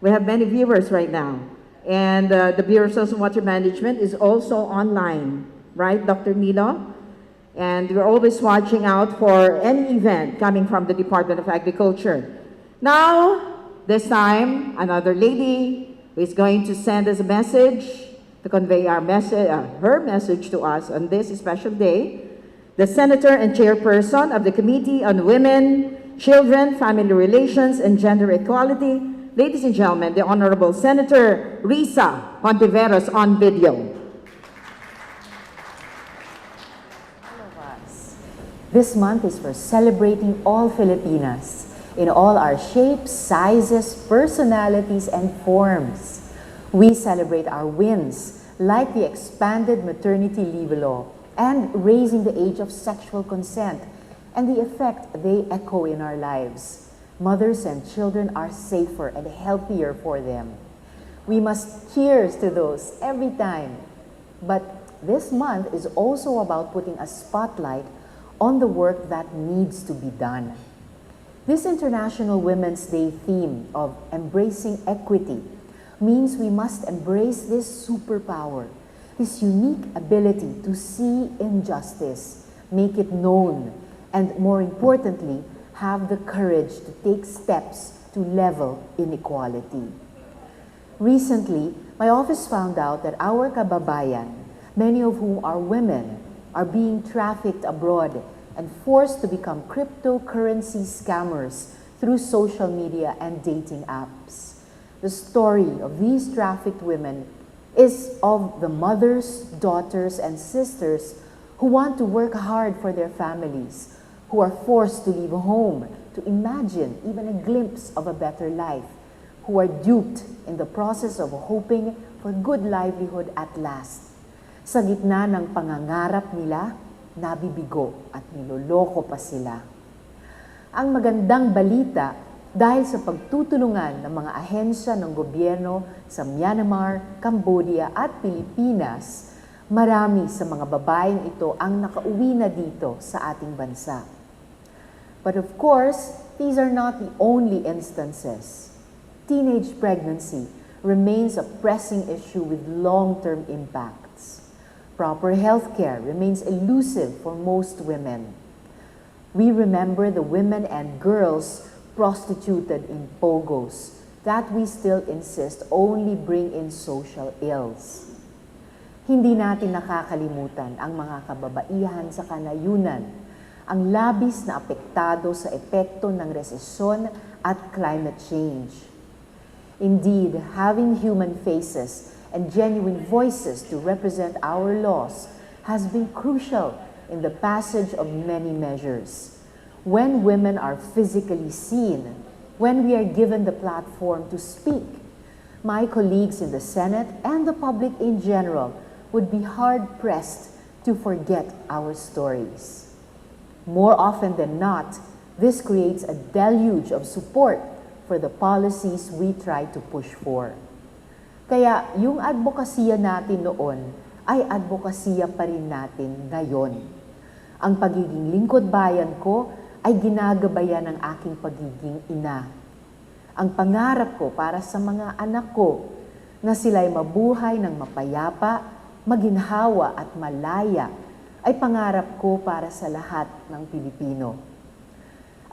We have many viewers right now. And the Bureau of Social Water Management is also online, right, Dr. Nilo? And we're always watching out for any event coming from the Department of Agriculture. Now, this time, another lady who is going to send us a message, to convey our message, her message to us on this special day, the Senator and Chairperson of the Committee on Women, Children, Family Relations, and Gender Equality, ladies and gentlemen, the Honorable Senator Risa Hontiveros on video. This month is for celebrating all Filipinas in all our shapes, sizes, personalities, and forms. We celebrate our wins, like the expanded maternity leave law and raising the age of sexual consent, and the effect they echo in our lives. Mothers and children are safer and healthier for them. We must cheers to those every time. But this month is also about putting a spotlight on the work that needs to be done. This International Women's Day theme of embracing equity means we must embrace this superpower, this unique ability to see injustice, make it known, and more importantly, have the courage to take steps to level inequality. Recently, my office found out that our kababayan, many of whom are women, are being trafficked abroad and forced to become cryptocurrency scammers through social media and dating apps. The story of these trafficked women is of the mothers, daughters, and sisters who want to work hard for their families, who are forced to leave home to imagine even a glimpse of a better life, who are duped in the process of hoping for good livelihood at last. Sa gitna ng pangangarap nila, nabibigo at niloloko pa sila. Ang magandang balita, dahil sa pagtutulungan ng mga ahensya ng gobyerno sa Myanmar, Cambodia at Pilipinas, marami sa mga babaeng ito ang nakauwi na dito sa ating bansa. But of course, these are not the only instances. Teenage pregnancy remains a pressing issue with long-term impacts. Proper health care remains elusive for most women. We remember the women and girls prostituted in pogos that we still insist only bring in social ills. Hindi natin nakakalimutan ang mga kababaihan sa kanayunan, ang labis na apektado sa epekto ng resesyon at climate change. Indeed, having human faces and genuine voices to represent our laws has been crucial in the passage of many measures. When women are physically seen, when we are given the platform to speak, my colleagues in the Senate and the public in general would be hard-pressed to forget our stories. More often than not, this creates a deluge of support for the policies we try to push for. Kaya yung advokasya natin noon ay advokasya pa rin natin ngayon. Ang pagiging lingkod bayan ko ay ginagabayan ng aking pagiging ina. Ang pangarap ko para sa mga anak ko na sila'y mabuhay ng mapayapa, maginhawa at malaya ay pangarap ko para sa lahat ng Pilipino.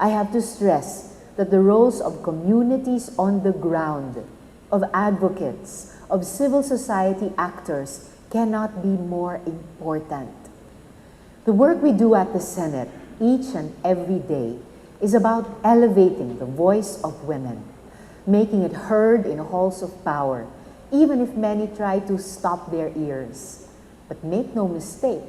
I have to stress that the roles of communities on the ground, of advocates, of civil society actors cannot be more important. The work we do at the Senate each and every day is about elevating the voice of women, making it heard in halls of power, even if many try to stop their ears. But make no mistake,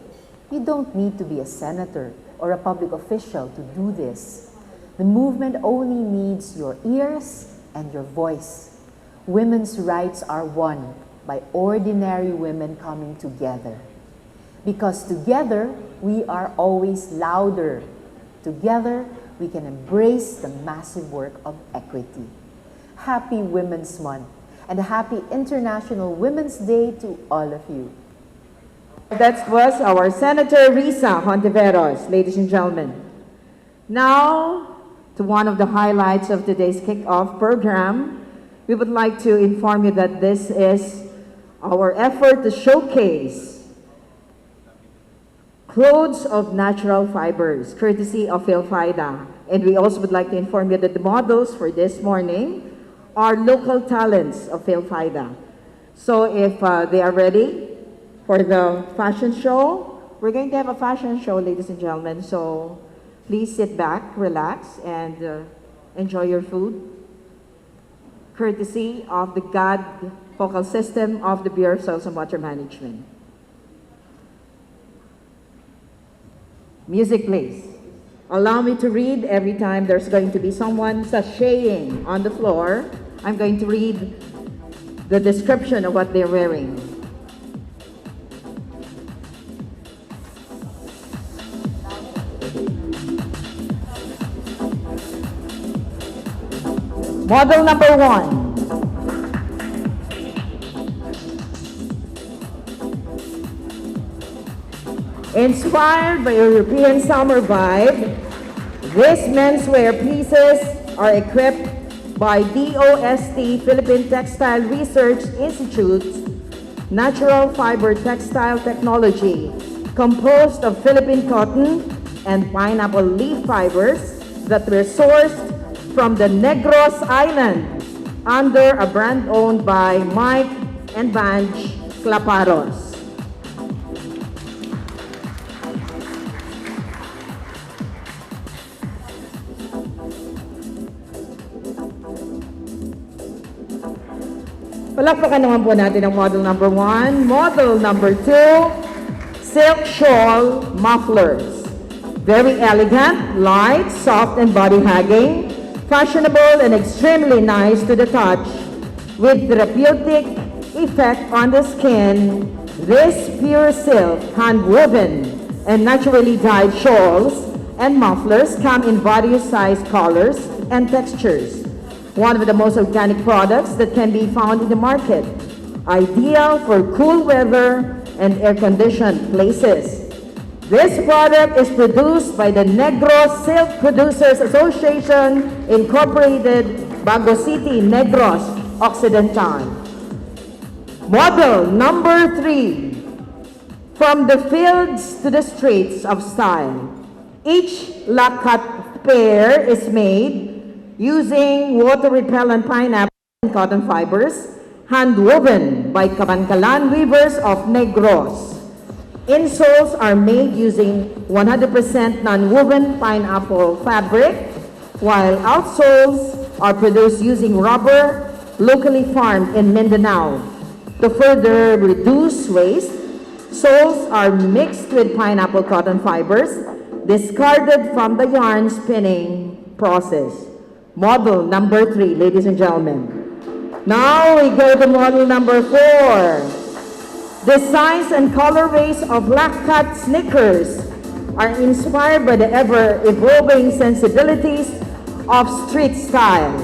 you don't need to be a senator or a public official to do this. The movement only needs your ears and your voice. Women's rights are won by ordinary women coming together. Because together, we are always louder. Together, we can embrace the massive work of equity. Happy Women's Month and a happy International Women's Day to all of you. That was our Senator Risa Hontiveros, ladies and gentlemen. Now, to one of the highlights of today's kick-off program, we would like to inform you that this is our effort to showcase clothes of natural fibers, courtesy of Philfida. And we also would like to inform you that the models for this morning are local talents of Philfida. So if they are ready for the fashion show, we're going to have a fashion show, ladies and gentlemen. So please sit back, relax, and enjoy your food, courtesy of the GAD Focal System of the Bureau of Soils and Water Management. Music, please. Allow me to read every time there's going to be someone sashaying on the floor. I'm going to read the description of what they're wearing. Model number 1. Inspired by European summer vibe, these menswear pieces are equipped by DOST Philippine Textile Research Institute's natural fiber textile technology, composed of Philippine cotton and pineapple leaf fibers that were sourced from the Negros Island under a brand owned by Mike and Vange Claparos. Palakpakan naman po natin ang model number 1. Model number 2, silk shawl mufflers. Very elegant, light, soft, and body-hugging, fashionable and extremely nice to the touch. With therapeutic effect on the skin, this pure silk, hand-woven, and naturally dyed shawls and mufflers come in various size, colors, and textures. One of the most organic products that can be found in the market, ideal for cool weather and air-conditioned places. This product is produced by the Negros Silk Producers Association, Incorporated, Bago City, Negros Occidental. Model number 3, from the fields to the streets of style. Each lakat pair is made using water-repellent pineapple and cotton fibers, hand-woven by Kabankalan weavers of Negros. Insoles are made using 100% non-woven pineapple fabric, while outsoles are produced using rubber locally farmed in Mindanao. To further reduce waste, soles are mixed with pineapple cotton fibers discarded from the yarn spinning process. Model number 3, ladies and gentlemen. Now we go to model number 4. The size and colorways of Lakat sneakers are inspired by the ever-evolving sensibilities of street style.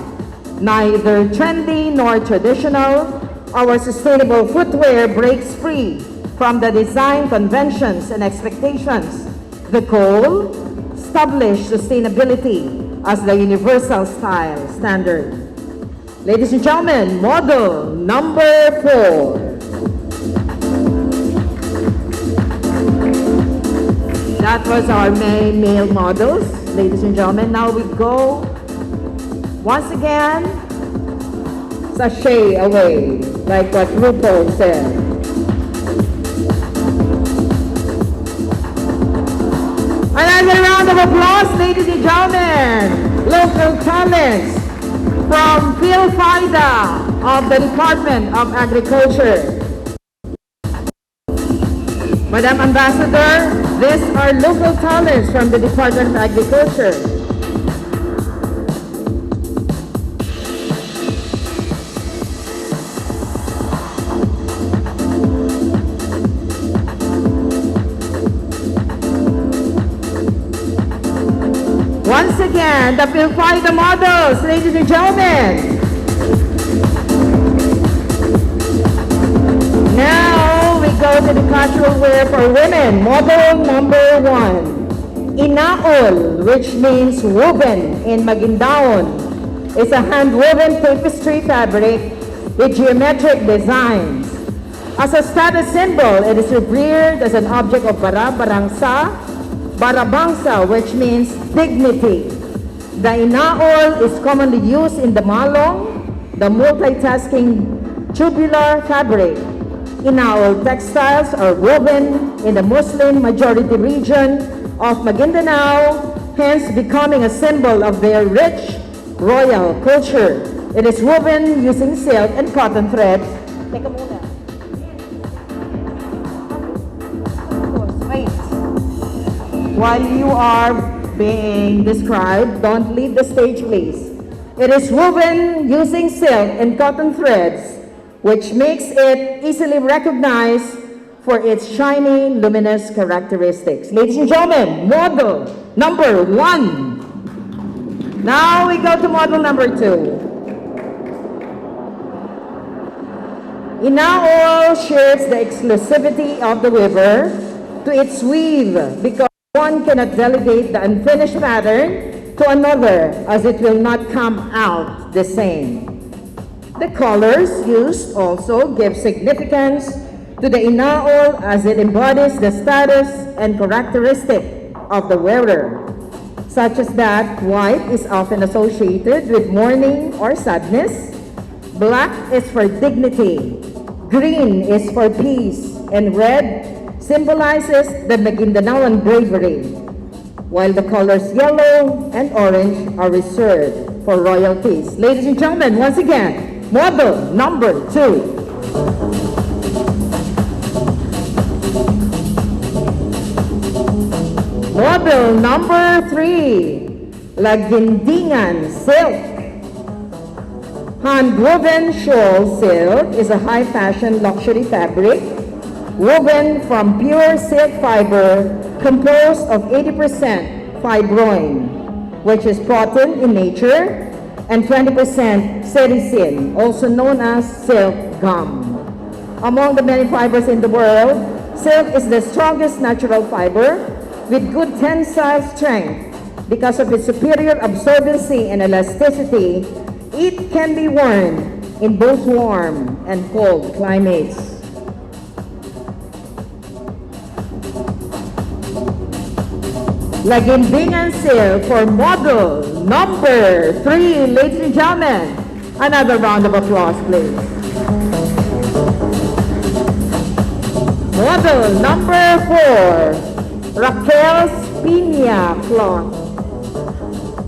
Neither trendy nor traditional, our sustainable footwear breaks free from the design conventions and expectations. The goal? Establish sustainability as the universal style standard. Ladies and gentlemen, model number 4. That was our male models. Ladies and gentlemen, now we go once again, sashay away, like what RuPaul said. Another round of applause, ladies and gentlemen. Local talents from PhilFIDA of the Department of Agriculture. Madam Ambassador, these are local talents from the Department of Agriculture. Once again, the PhilFIDA models, ladies and gentlemen. Now we go to the casual wear for women. Model number 1. Inaol, which means woven in Maguindaon, is a hand-woven tapestry fabric with geometric designs. As a status symbol, it is revered as an object of barabangsa, which means dignity. The inaol is commonly used in the malong, the multitasking tubular fabric. Inaol textiles are woven in the Muslim majority region of Maguindanao, hence becoming a symbol of their rich royal culture. It is woven using silk and cotton threads. Teka muna. Wait. While you are being described, don't leave the stage, please. It is woven using silk and cotton threads, which makes it easily recognized for its shiny, luminous characteristics. Ladies and gentlemen, model number 1. Now we go to model number 2. Inaol shares the exclusivity of the weaver to its weave because one cannot delegate the unfinished pattern to another as it will not come out the same. The colors used also give significance to the inaol as it embodies the status and characteristic of the wearer, such as that white is often associated with mourning or sadness, black is for dignity, green is for peace, and red symbolizes the Maguindanaoan bravery, while the colors yellow and orange are reserved for royalties. Ladies and gentlemen, once again, model number 2. Model number 3, Lagindingan silk. Hand-woven shawl silk is a high-fashion luxury fabric woven from pure silk fiber composed of 80% fibroin, which is protein in nature, and 20% sericin, also known as silk gum. Among the many fibers in the world, silk is the strongest natural fiber with good tensile strength. Because of its superior absorbency and elasticity, it can be worn in both warm and cold climates. Lagindingan silk for model number 3. Ladies and gentlemen, another round of applause, please. Model number 4, Raquel's Piña cloth.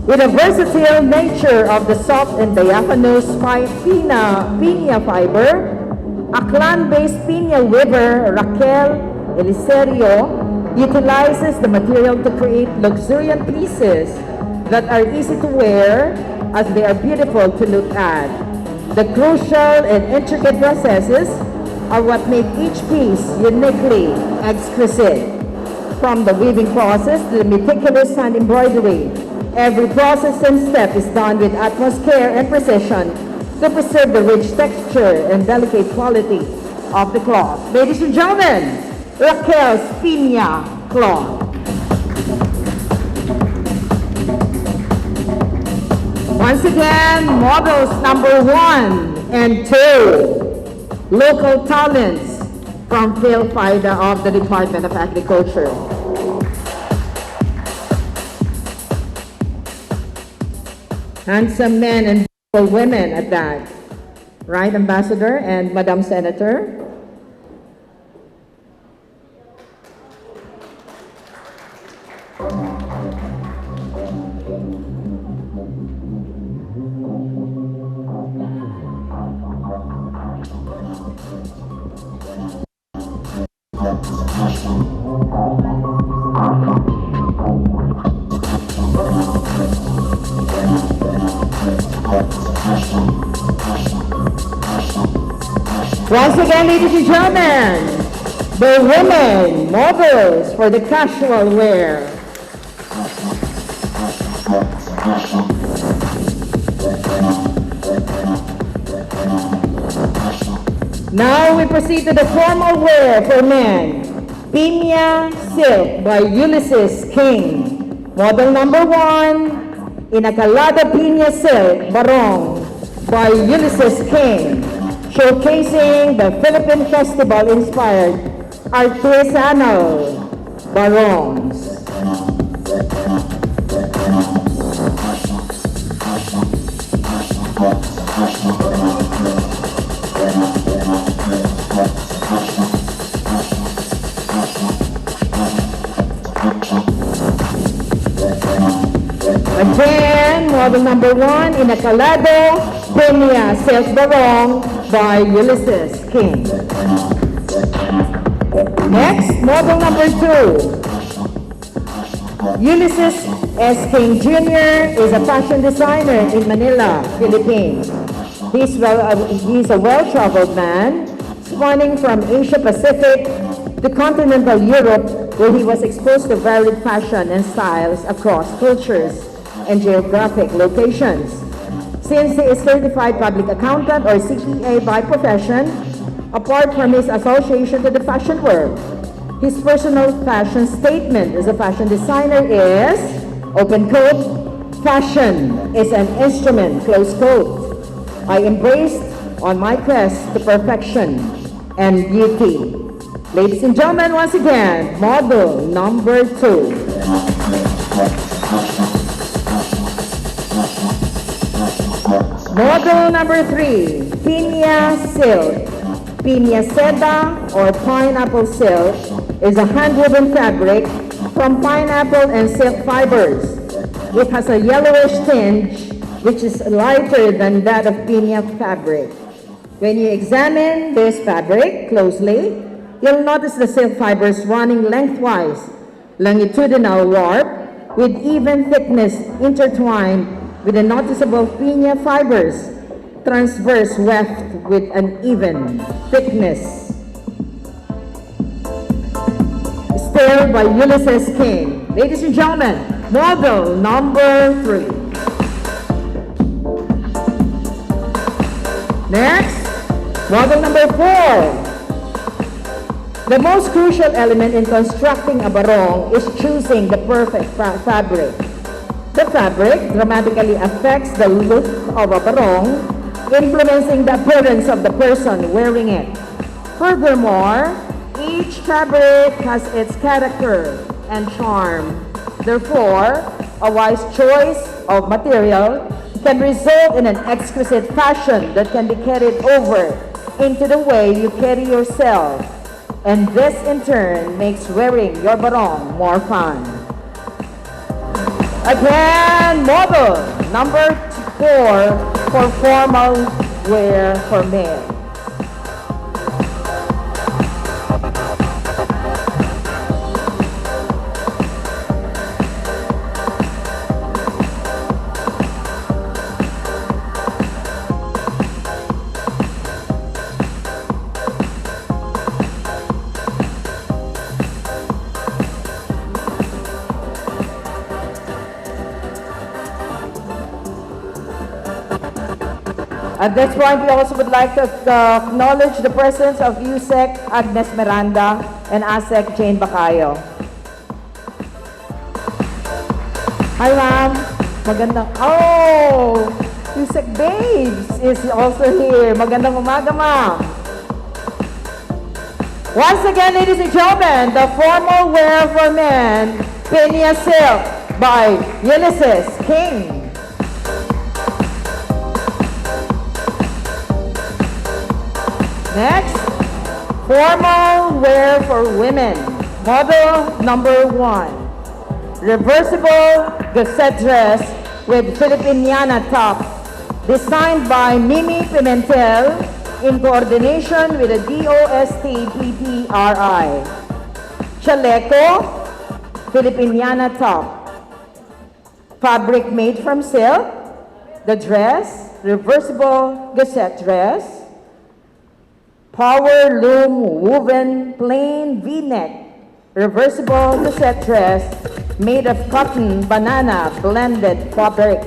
With the versatile nature of the soft and diaphanous piña fiber, a clan-based piña weaver, Raquel Eliserio, utilizes the material to create luxuriant pieces that are easy to wear as they are beautiful to look at. The crucial and intricate processes are what make each piece uniquely exquisite. From the weaving process to the meticulous hand embroidery, Every process and step is done with utmost care and precision to preserve the rich texture and delicate quality of the cloth. Ladies and gentlemen, Raquel Pina cloth. Once again, models number 1 and 2, local talents from PhilFIDA of the Department of Agriculture. Handsome men and beautiful women at that. Right, Ambassador and Madam Senator? Once again, ladies and gentlemen, the women models for the casual wear. Now we proceed to the formal wear for men. Piña Silk by Ulysses King. Model number 1, Inakalada Piña Silk Barong by Ulysses King, showcasing the Philippine Festival-inspired artisanal barongs. Again, model number 1, Inakalado Piña Silk Barong by Ulysses King. Next, model number 2. Ulysses S. King Jr. is a fashion designer in Manila, Philippines. He's a well-traveled man, spanning from Asia Pacific to continental Europe, where he was exposed to varied fashion and styles across cultures and geographic locations. Since he is certified public accountant or CPA by profession, apart from his association to the fashion world, his personal fashion statement as a fashion designer is, open quote, fashion is an instrument, close quote, I embraced on my quest to perfection and beauty. Ladies and gentlemen, once again, model number 2. Model number 3, Piña Silk. Piña Seda or pineapple silk is a hand-woven fabric from pineapple and silk fibers. It has a yellowish tinge which is lighter than that of piña fabric. When you examine this fabric closely, you'll notice the silk fibers running lengthwise, longitudinal warp, with even thickness intertwined with a noticeable piña fibers, transverse weft with an even thickness. Still by Ulysses King. Ladies and gentlemen, model number 3. Next, model number 4. The most crucial element in constructing a barong is choosing the perfect fabric. The fabric dramatically affects the look of a barong, influencing the appearance of the person wearing it. Furthermore, each fabric has its character and charm. Therefore, a wise choice of material can result in an exquisite fashion that can be carried over into the way you carry yourself. And this in turn makes wearing your barong more fun. Again, model number 4 for formal wear for men. At this point, we also would like to acknowledge the presence of USEC Agnes Miranda and ASEC Jane Bacayo. Hi, ma'am. Magandang, oh, USEC Babes is also here. Magandang umaga, ma'am. Once again, ladies and gentlemen, the formal wear for men, Pinya Silk by Ulysses King. Next, formal wear for women, model number 1. Reversible gusset dress with Filipiniana top, designed by Mimi Pimentel in coordination with the DOST PTRI. Chaleco, Filipiniana top. Fabric made from silk. The dress, reversible gusset dress. Power loom woven plain V-neck, reversible gusset dress made of cotton banana blended fabric.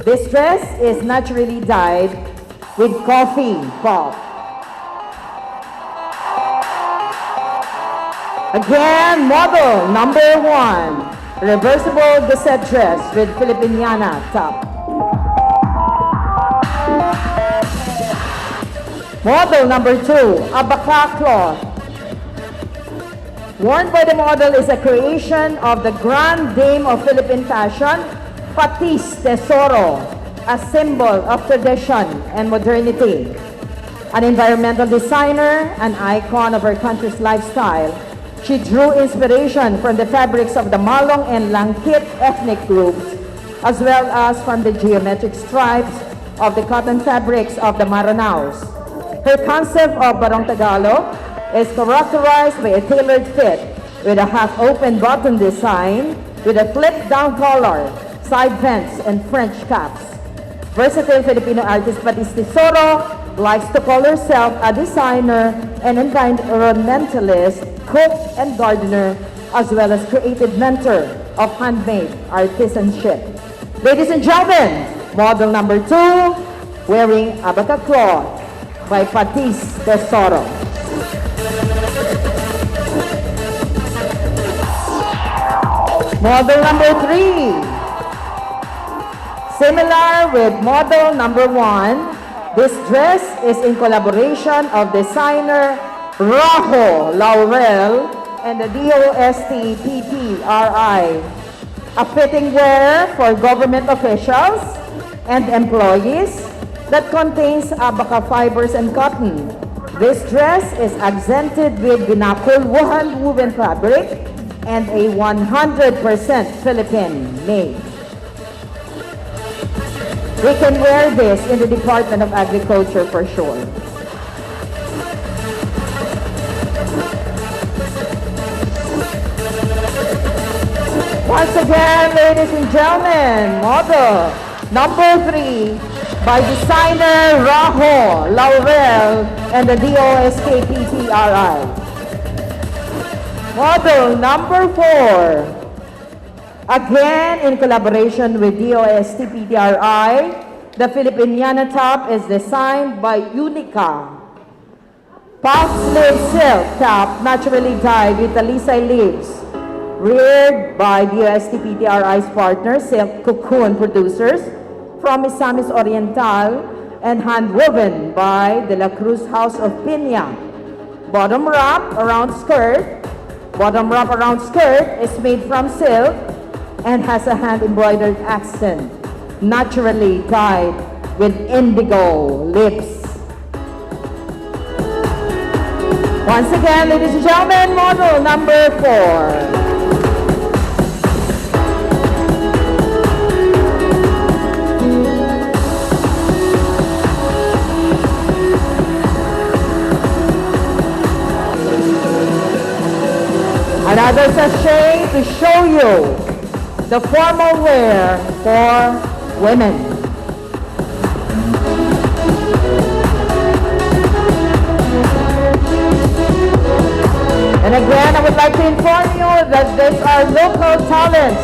This dress is naturally dyed with coffee pulp. Again, model number 1, reversible gusset dress with Filipiniana top. Model number 2, abaca cloth. Worn by the model is a creation of the grand dame of Philippine fashion, Patis Tesoro, a symbol of tradition and modernity. An environmental designer, an icon of our country's lifestyle, she drew inspiration from the fabrics of the Malong and Langkit ethnic groups, as well as from the geometric stripes of the cotton fabrics of the Maranaos. Her concept of Barong Tagalog is characterized by a tailored fit with a half-open button design with a flip-down collar, side vents, and French caps. Versatile Filipino artist Patis Tesoro likes to call herself a designer, an environmentalist, cook, and gardener, as well as creative mentor of handmade artisanship. Ladies and gentlemen, model number 2, wearing abaca cloth by Patis Tesoro. Model number 3. Similar with model number 1, this dress is in collaboration of designer Rajo Laurel and the DOST PTRI. A fitting wear for government officials and employees that contains abaca fibers and cotton. This dress is accented with binakol Wuhan woven fabric and a 100% Philippine made. We can wear this in the Department of Agriculture for sure. Once again, ladies and gentlemen, model number 3 by designer Rajo Laurel and the DOST PTRI. Model number 4, again in collaboration with DOST PTRI, the Filipiniana top is designed by Unica. Puff sleeve silk top naturally dyed with talisay leaves, reared by DOST PTRI's partner, Silk Cocoon Producers, from Misamis Oriental, and hand-woven by De La Cruz House of Piña. Bottom wrap around skirt is made from silk and has a hand-embroidered accent, naturally dyed with indigo lips. Once again, ladies and gentlemen, model number 4. Another sachet to show you the formal wear for women. And again, I would like to inform you that these are local talents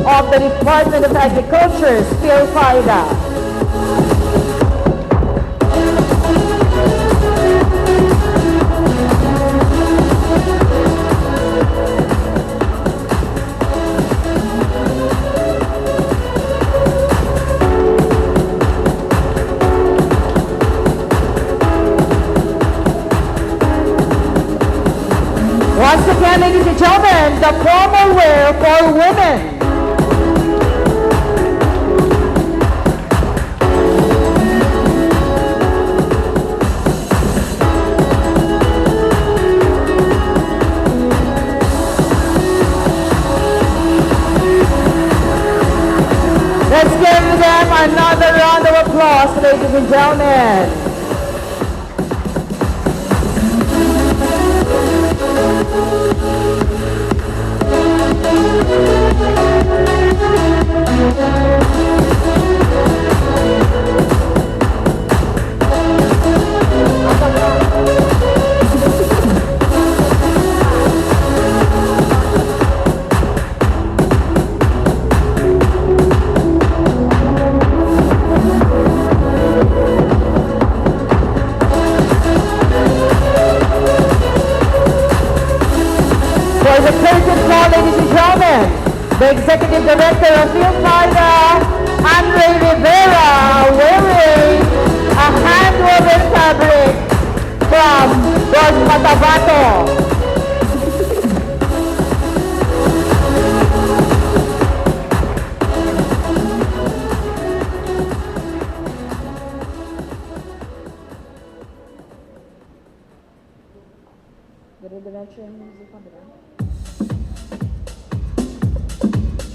of the Department of Agriculture, Phil Faida. the formal wear for women. Let's give them another round of applause, ladies and gentlemen. For the curtain call, ladies and gentlemen, the Executive Director of PhilPHIDA, Andre Rivera, wearing a hand-woven fabric from Dos Matabato.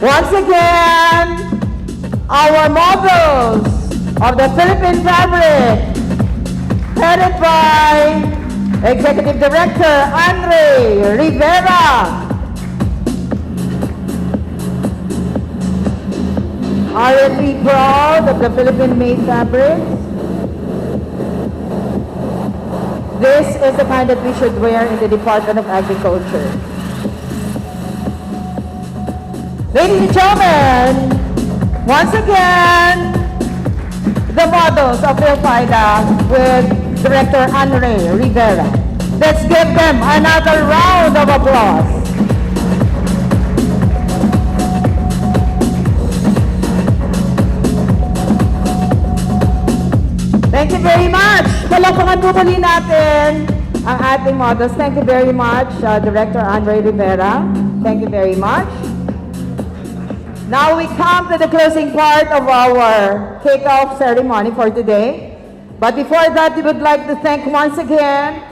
Once again, our models of the Philippine fabric, headed by Executive Director Andre Rivera. Aren't we proud of the Philippine-made fabrics? This is the kind that we should wear in the Department of Agriculture. Ladies and gentlemen, once again, the models of PhilPHIDA with Director Andre Rivera. Let's give them another round of applause. Thank you very much. Palakpakan po muli natin ang ating models. Thank you very much, Director Andre Rivera. Thank you very much. Now we come to the closing part of our kickoff ceremony for today. But before that, we would like to thank once again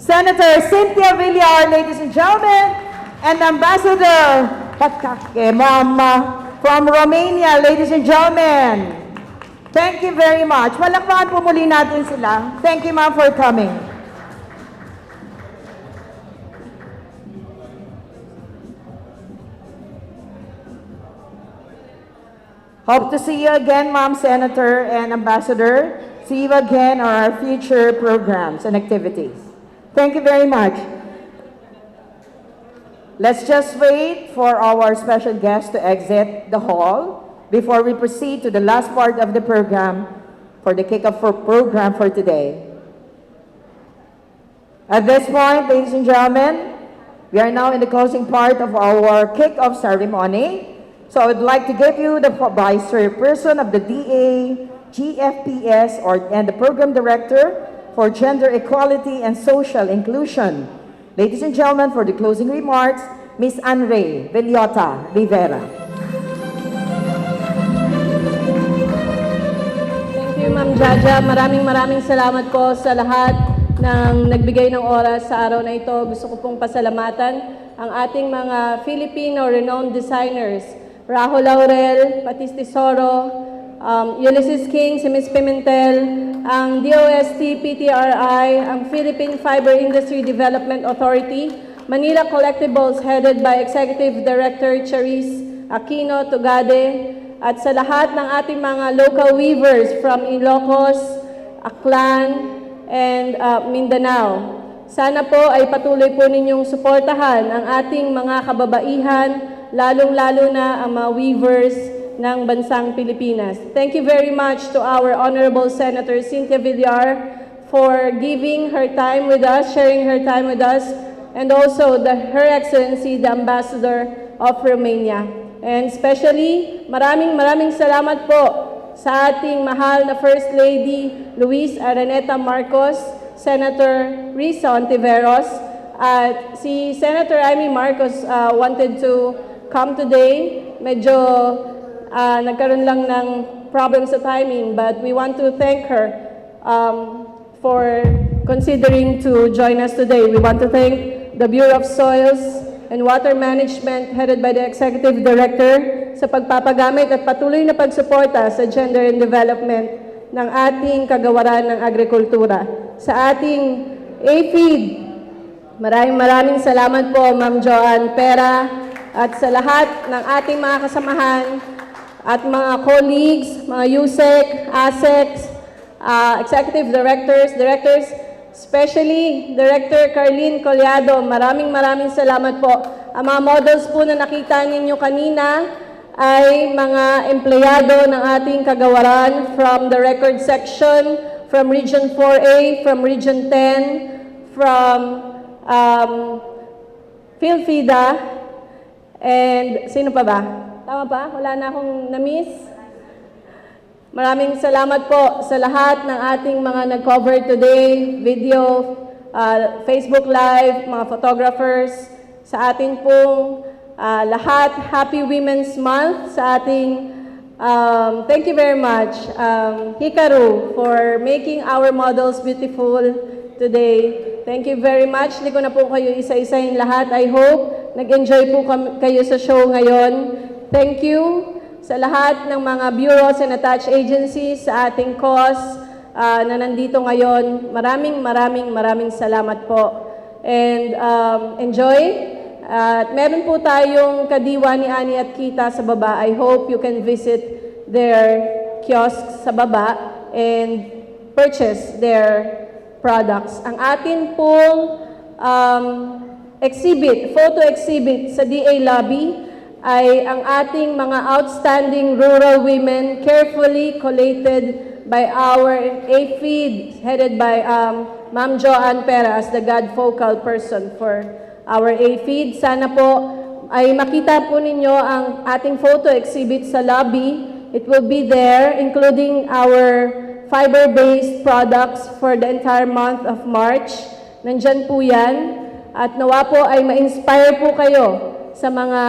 Senator Cynthia Villar, ladies and gentlemen, and Ambassador Patkake, Ma'am, from Romania, ladies and gentlemen. Thank you very much. Malakpakan po muli natin sila. Thank you, ma'am, for coming. Hope to see you again, Ma'am Senator and Ambassador. See you again on our future programs and activities. Thank you very much. Let's just wait for our special guest to exit the hall before we proceed to the last part of the program for the kickoff program for today. At this point, ladies and gentlemen, we are now in the closing part of our kickoff ceremony. So I would like to give you the Vice Chairperson of the DA, GFPS, and the Program Director for Gender Equality and Social Inclusion. Ladies and gentlemen, for the closing remarks, Ms. Andre Villota Rivera. Thank you, Ma'am Jaja. Maraming salamat po sa lahat ng nagbigay ng oras sa araw na ito. Gusto ko pong pasalamatan ang ating mga Filipino renowned designers, Rajo Laurel, Patis Tesoro, Ulysses King, si Ms. Pimentel, ang DOST PTRI, ang Philippine Fiber Industry Development Authority, Manila Collectibles headed by Executive Director Charis Aquino Tugade, at sa lahat ng ating mga local weavers from Ilocos, Aklan, and Mindanao. Sana po ay patuloy po ninyong suportahan ang ating mga kababaihan, lalong-lalo na ang mga weavers ng bansang Pilipinas. Thank you very much to our Honorable Senator Cynthia Villar for giving her time with us, sharing her time with us, and also Her Excellency, the Ambassador of Romania. And especially, maraming salamat po sa ating mahal na First Lady Luis Araneta Marcos, Senator Risa Ontiveros, At si Senator Amy Marcos wanted to come today. Medyo nagkaroon lang ng problem sa timing, but we want to thank her for considering to join us today. We want to thank the Bureau of Soils and Water Management headed by the Executive Director sa pagpapagamit at patuloy na pagsuporta sa gender and development ng ating kagawaran ng agrikultura. Sa ating AFeed, maraming salamat po, Ma'am Joanne Pera, at sa lahat ng ating mga kasamahan at mga colleagues, mga USEC, ASECs, executive directors, especially Director Carlene Collado, maraming salamat po. Ang mga models po na nakita ninyo kanina ay mga empleyado ng ating kagawaran from the record section, from Region 4A, from Region 10, from PhilFIDA, and sino pa ba? Tama ba? Wala na akong na-miss? Maraming salamat po sa lahat ng ating mga nag-cover today, video, Facebook Live, mga photographers, sa ating pong lahat. Happy Women's Month sa ating, thank you very much, Hikaru, for making our models beautiful today. Thank you very much. Hindi ko na po kayo isa-isahin lahat. I hope nag-enjoy po kayo sa show ngayon. Thank you sa lahat ng mga bureaus and attached agencies sa ating cause na nandito ngayon. Maraming salamat po. And enjoy. At meron po tayong kadiwa ni Ani at Kita sa baba. I hope you can visit their kiosks sa baba and purchase their products. Ang atin pong photo exhibit sa DA lobby ay ang ating mga outstanding rural women carefully collated by our AFeed headed by Ma'am Joanne Pera as the God focal person for our AFeed. Sana po ay makita po ninyo ang ating photo exhibit sa lobby. It will be there, including our fiber-based products for the entire month of March. Nandyan po yan. At nawa po ay ma-inspire po kayo sa mga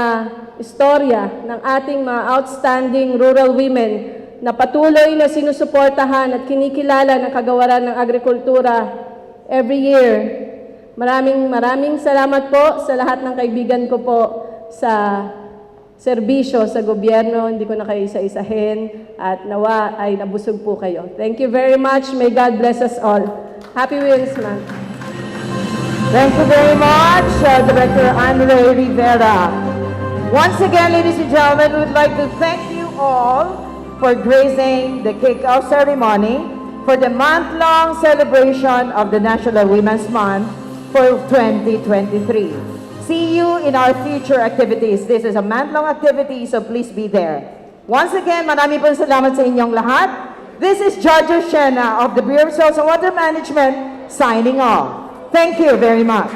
istorya ng ating mga outstanding rural women na patuloy na sinusuportahan at kinikilala ng kagawaran ng agrikultura every year. Maraming salamat po sa lahat ng kaibigan ko po sa serbisyo sa gobyerno. Hindi ko na kayo isa-isahin at nawa ay nabusog po kayo. Thank you very much. May God bless us all. Happy Women's Month. Thank you very much, Director Andre Rivera. Once again, ladies and gentlemen, we would like to thank you all for gracing the kick-off ceremony for the month-long celebration of the National Women's Month for 2023. See you in our future activities. This is a month-long activity, so please be there. Once again, marami pong salamat sa inyong lahat. This is Judge Shena of the Bureau of Soils and Water Management signing off. Thank you very much.